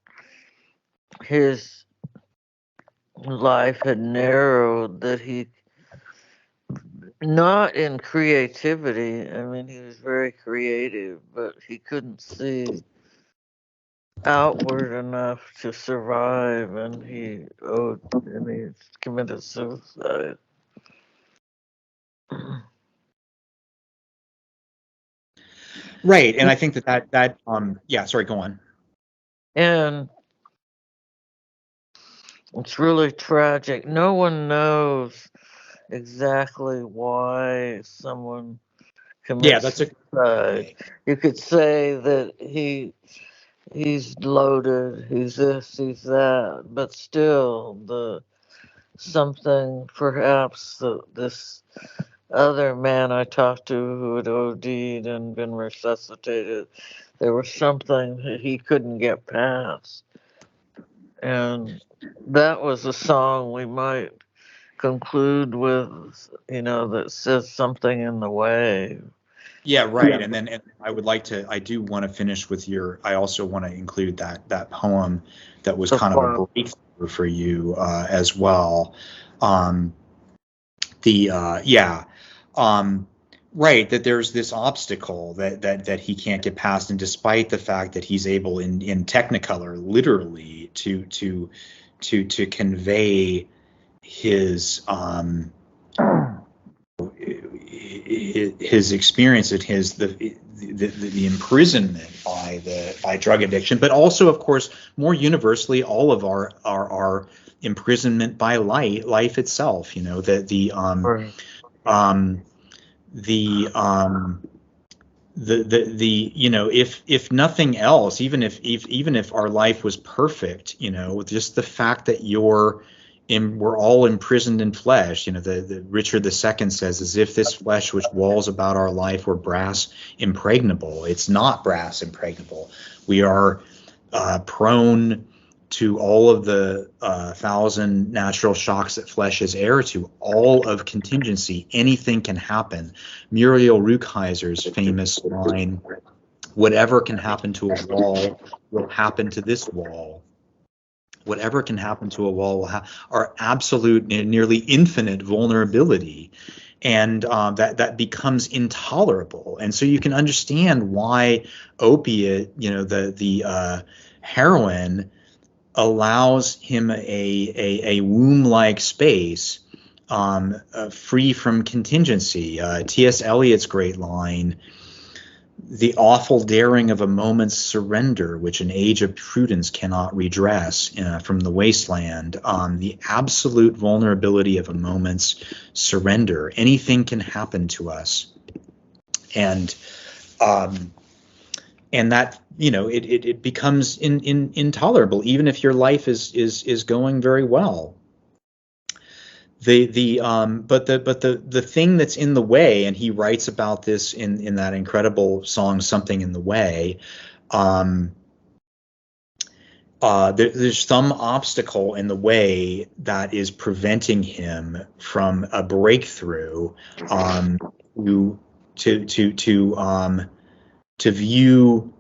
his life had narrowed that he, not in creativity, I mean, he was very creative, but he couldn't see outward enough to survive, and he committed suicide. Right, and I think that yeah, sorry, go on. And it's really tragic. No one knows exactly why someone commits suicide. You could say that he he's loaded, he's this, he's that, but still the something perhaps this other man I talked to who had OD'd and been resuscitated, there was something that he couldn't get past. And that was a song we might conclude with, that says something in the way. Yeah, right. And I do want to finish with I also want to include that poem that was The kind of a farm. breakthrough for you as well. Um, the yeah, right. That there's this obstacle that he can't get past, and despite the fact that he's able in Technicolor literally to convey his his experience and the imprisonment by drug addiction, but also, of course, more universally, all of our imprisonment by life itself. Right. If nothing else, even if our life was perfect, just the fact that we're all imprisoned in flesh. The Richard II says, as if this flesh which walls about our life were brass impregnable. It's not brass impregnable. We are prone to all of the 1,000 natural shocks that flesh is heir to, all of contingency. Anything can happen. Muriel Rukeyser's famous line, "Whatever can happen to a wall will happen to this wall." Whatever can happen to a wall will have our absolute, nearly infinite vulnerability, and that becomes intolerable. And so you can understand why opiate, the heroin, allows him a womb-like space, free from contingency. T.S. Eliot's great line, "The awful daring of a moment's surrender, which an age of prudence cannot redress," from The Wasteland. The absolute vulnerability of a moment's surrender. Anything can happen to us, and that it becomes intolerable, even if your life is going very well. But the thing that's in the way, and he writes about this in that incredible song "Something in the Way," there's some obstacle in the way that is preventing him from a breakthrough, to view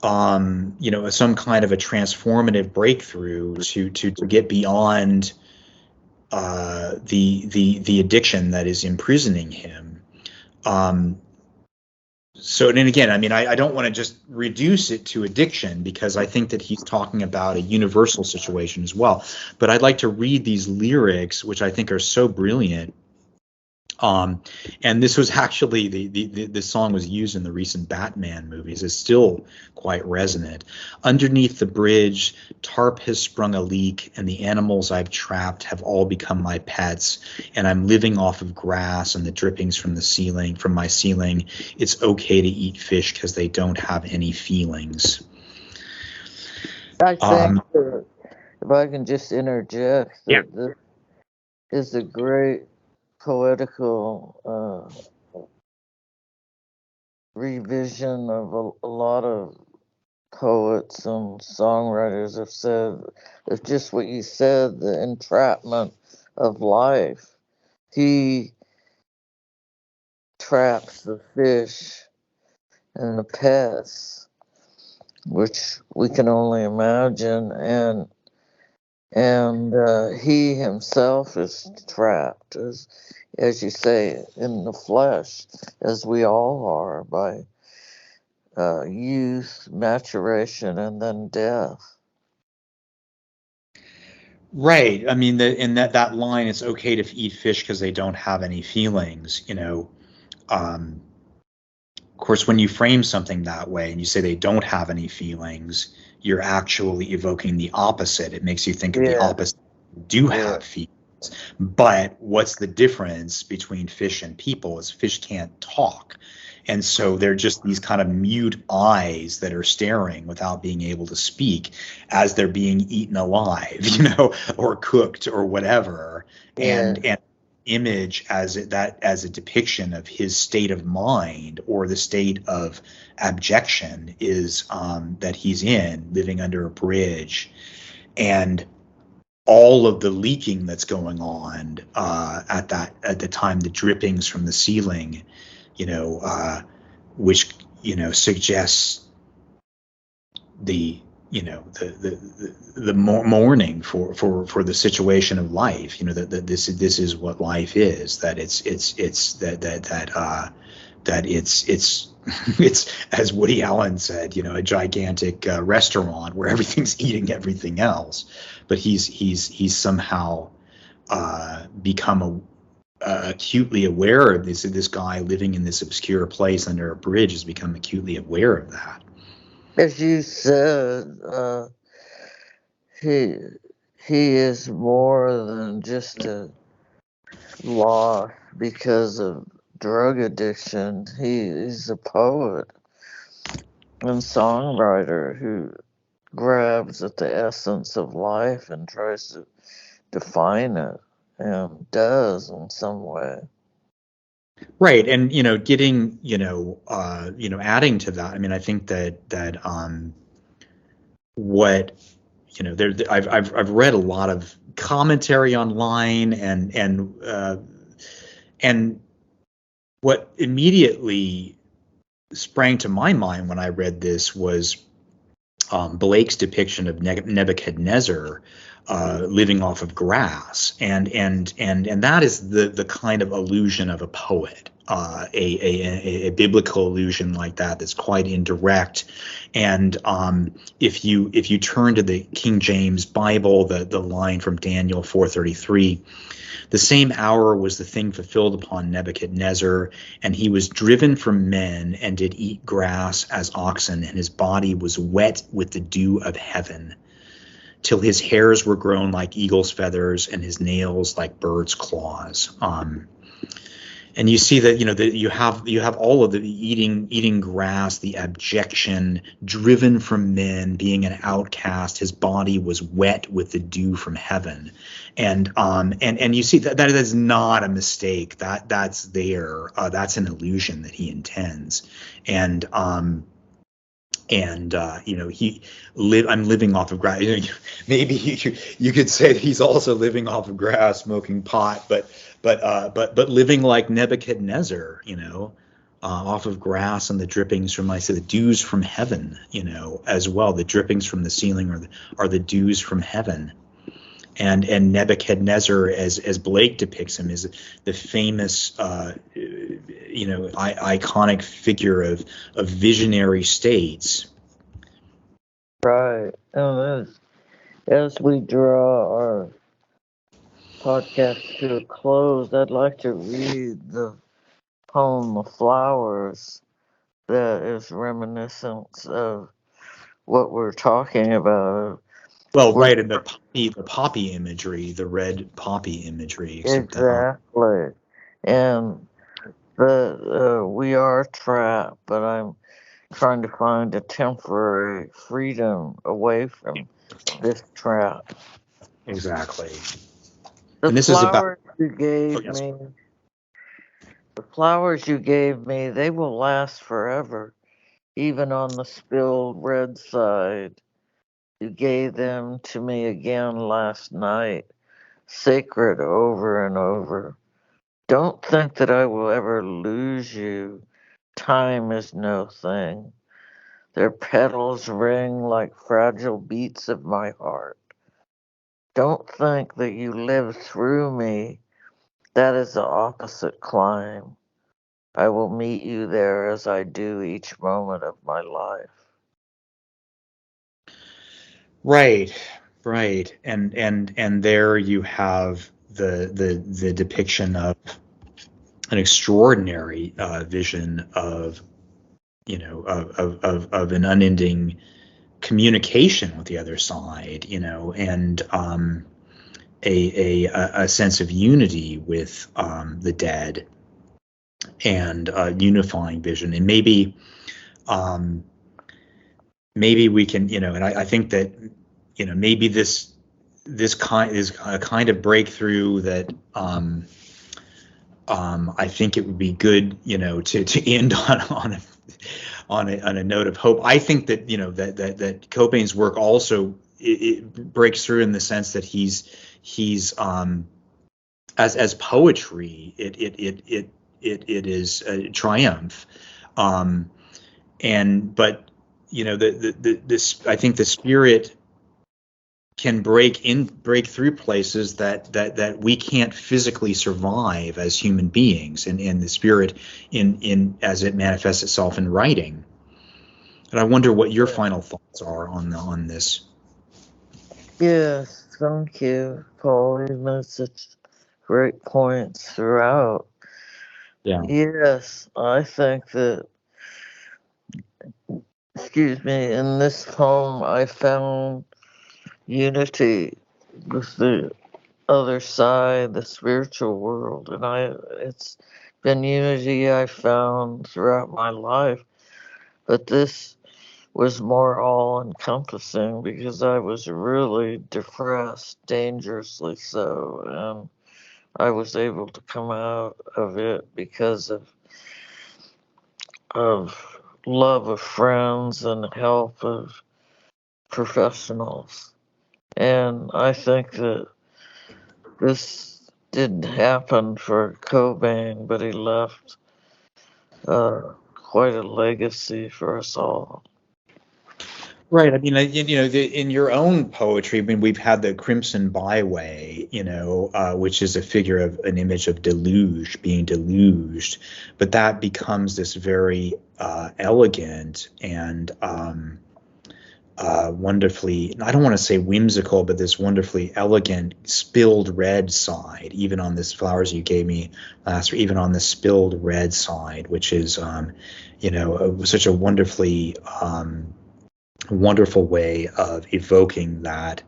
some kind of a transformative breakthrough, to get beyond the addiction that is imprisoning him. So, and again, I mean, I don't want to just reduce it to addiction, because I think that he's talking about a universal situation as well. But I'd like to read these lyrics, which I think are so brilliant. And this was actually the song was used in the recent Batman movies. It's still quite resonant. "Underneath the bridge, tarp has sprung a leak, and the animals I've trapped have all become my pets, and I'm living off of grass and the drippings from my ceiling. It's okay to eat fish because they don't have any feelings." I think if I can just interject, Yeah. that this is a great poetical revision of a lot of poets and songwriters have said. It's just what you said, the entrapment of life. He traps the fish and the pests, which we can only imagine, and he himself is trapped, as you say, in the flesh, as we all are, by youth, maturation, and then death. Right. I mean, in that line, "It's okay to eat fish because they don't have any feelings." Of course, when you frame something that way and you say they don't have any feelings, you're actually evoking the opposite. It makes you think of the opposite. Do have feelings. But what's the difference between fish and people is fish can't talk. And so they're just these kind of mute eyes that are staring without being able to speak as they're being eaten alive, or cooked or whatever. Yeah. And image as a depiction of his state of mind or the state of abjection is that he's in, living under a bridge, and all of the leaking that's going on at the time, the drippings from the ceiling, which suggests the mourning for the situation of life. That this is what life is. That it's it's as Woody Allen said, a gigantic restaurant where everything's eating everything else. But he's somehow become acutely aware of this. This guy living in this obscure place under a bridge has become acutely aware of that. As you said, he is more than just a loss because of drug addiction. He's a poet and songwriter who grabs at the essence of life and tries to define it, and does in some way. Right. And, getting, adding to that, I mean, I think that what, I've read a lot of commentary online, and what immediately sprang to my mind when I read this was Blake's depiction of Nebuchadnezzar living off of grass, and that is the kind of illusion of a poet, a biblical illusion like that that's quite indirect. And if you turn to the King James Bible, the line from Daniel 4:33. The same hour was the thing fulfilled upon Nebuchadnezzar, and he was driven from men and did eat grass as oxen, and his body was wet with the dew of heaven, till his hairs were grown like eagle's feathers and his nails like bird's claws. And you see that that you have all of the eating grass, the abjection, driven from men, being an outcast. His body was wet with the dew from heaven, and you see that is not a mistake. That's there. That's an illusion that he intends, and I'm living off of grass. Maybe you could say that he's also living off of grass, smoking pot, but living like Nebuchadnezzar, off of grass and the drippings from, I say, the dews from heaven, as well. The drippings from the ceiling are the dews from heaven. And Nebuchadnezzar, as Blake depicts him, is the famous, iconic figure of visionary states. Right. And as we draw our podcast to a close, I'd like to read the poem "The Flowers" that is reminiscent of what we're talking about. Well, right, and the poppy imagery, the red poppy imagery. Exactly. And we are trapped, but I'm trying to find a temporary freedom away from this trap. Exactly. The And this flowers is about. you gave me. The flowers you gave me, they will last forever, even on the spilled red side. You gave them to me again last night, sacred over and over. Don't think that I will ever lose you. Time is no thing. Their petals ring like fragile beats of my heart. Don't think that you live through me. That is the opposite climb. I will meet you there as I do each moment of my life. Right. And there you have the depiction of an extraordinary vision of of an unending communication with the other side, and a sense of unity with the dead, and unifying vision. And maybe we can, and I think that, maybe this kind is a kind of breakthrough that I think it would be good, to end on a note of hope. I think that, that Cobain's work also, it breaks through in the sense that he's as poetry, it is a triumph. But this, I think the spirit can break through places that we can't physically survive as human beings, and the spirit in as it manifests itself in writing. And I wonder what your final thoughts are on this. Yes, thank you, Paul. You made such great points throughout. Yeah. Yes, I think that, excuse me, in this poem I found unity with the other side, the spiritual world, and it's been unity I found throughout my life, but this was more all encompassing because I was really depressed, dangerously so, and I was able to come out of it because of love of friends and help of professionals. And I think that this didn't happen for Cobain, but he left quite a legacy for us all. Right. I mean, in your own poetry, I mean, we've had the Crimson Byway, which is a figure of an image of deluge, being deluged, but that becomes this very elegant and wonderfully, I don't want to say whimsical, but this wonderfully elegant spilled red side, even on this flowers you gave me last week, even on the spilled red side, which is, such a wonderful way of evoking that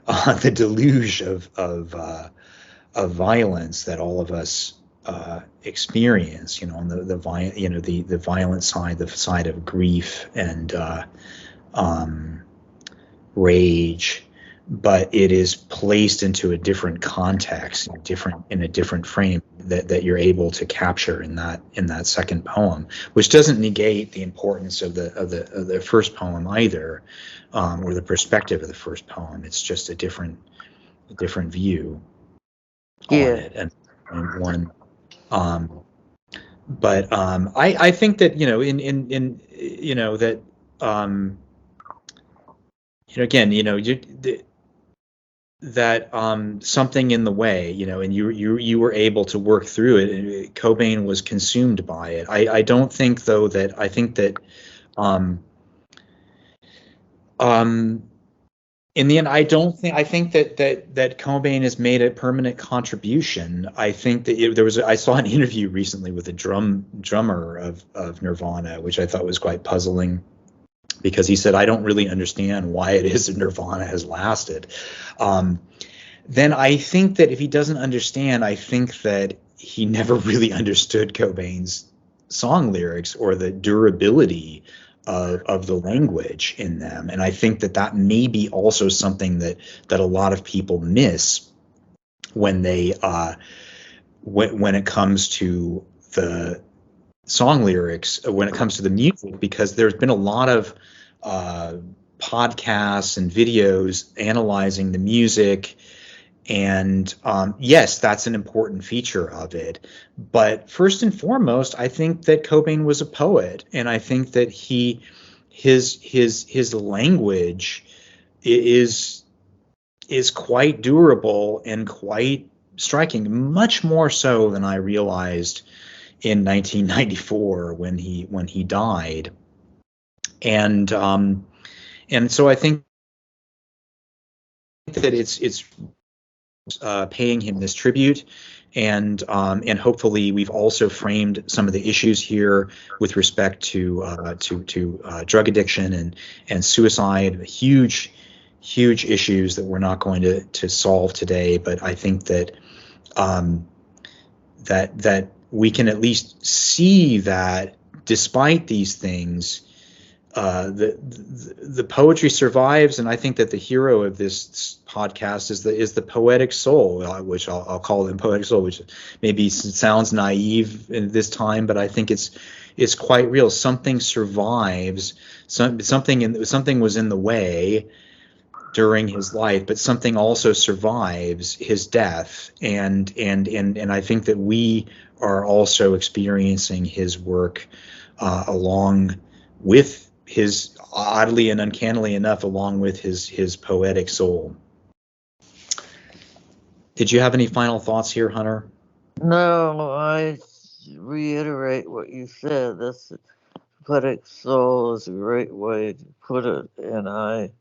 the deluge of violence that all of us experience, on the violent side, the side of grief and rage, but it is placed into a different context, in a different frame that you're able to capture in that second poem, which doesn't negate the importance of the first poem either, or the perspective of the first poem. It's just a different view on it, and one. But I think that again, that something in the way, and you were able to work through it. Cobain was consumed by it. I don't think, though, that I think that in the end, I think that Cobain has made a permanent contribution. I think that I saw an interview recently with a drummer of Nirvana, which I thought was quite puzzling, because he said, I don't really understand why it is that Nirvana has lasted. Then I think that if he doesn't understand, I think that he never really understood Cobain's song lyrics or the durability of the language in them. And I think that may be also something that a lot of people miss when they when it comes to the song lyrics, when it comes to the music, because there's been a lot of podcasts and videos analyzing the music, and yes, that's an important feature of it. But first and foremost, I think that Cobain was a poet, and I think that his language is quite durable and quite striking, much more so than I realized in 1994 when he died. And so I think that it's paying him this tribute, and hopefully we've also framed some of the issues here with respect to drug addiction and suicide, huge huge issues that we're not going to solve today, but I think that that we can at least see that despite these things, the poetry survives, and I think that the hero of this podcast is the poetic soul, which I'll call them poetic soul, which maybe sounds naive in this time, but I think it's quite real. Something survives. Something was in the way during his life, but something also survives his death, and I think that we are also experiencing his work along with his, oddly and uncannily enough, along with his poetic soul. Did you have any final thoughts here, Hunter? No, I reiterate what you said. This poetic soul is a great way to put it, and I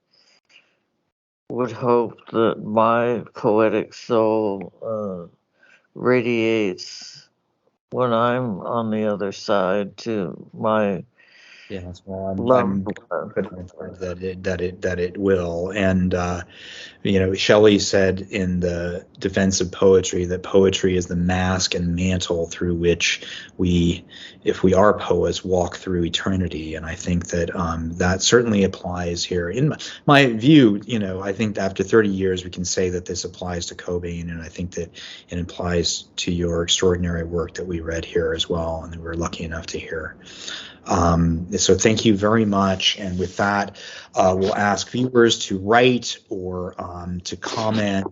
would hope that my poetic soul radiates when I'm on the other side to my Yes, well, I'm loved one. confident that it will. And Shelley said in the defense of poetry that poetry is the mask and mantle through which we, if we are poets, walk through eternity. And I think that that certainly applies here. In my view, I think after 30 years, we can say that this applies to Cobain, and I think that it applies to your extraordinary work that we read here as well, and that we're lucky enough to hear. So thank you very much. And with that, we'll ask viewers to write or to comment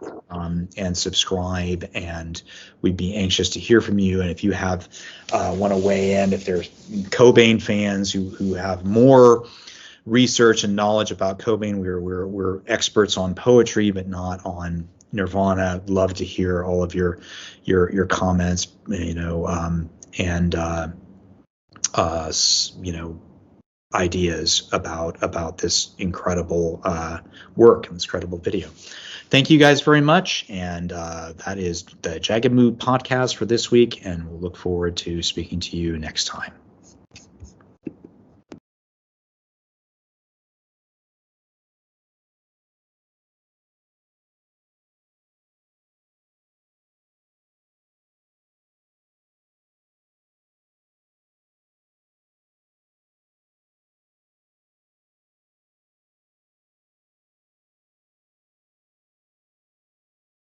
and subscribe, and we'd be anxious to hear from you. And if you have want to weigh in, if there's Cobain fans who have more research and knowledge about Cobain, we're experts on poetry, but not on Nirvana. I'd love to hear all of your comments, and ideas about this incredible work and this incredible video. Thank you guys very much, and that is the Jagged Mood podcast for this week, and we'll look forward to speaking to you next time.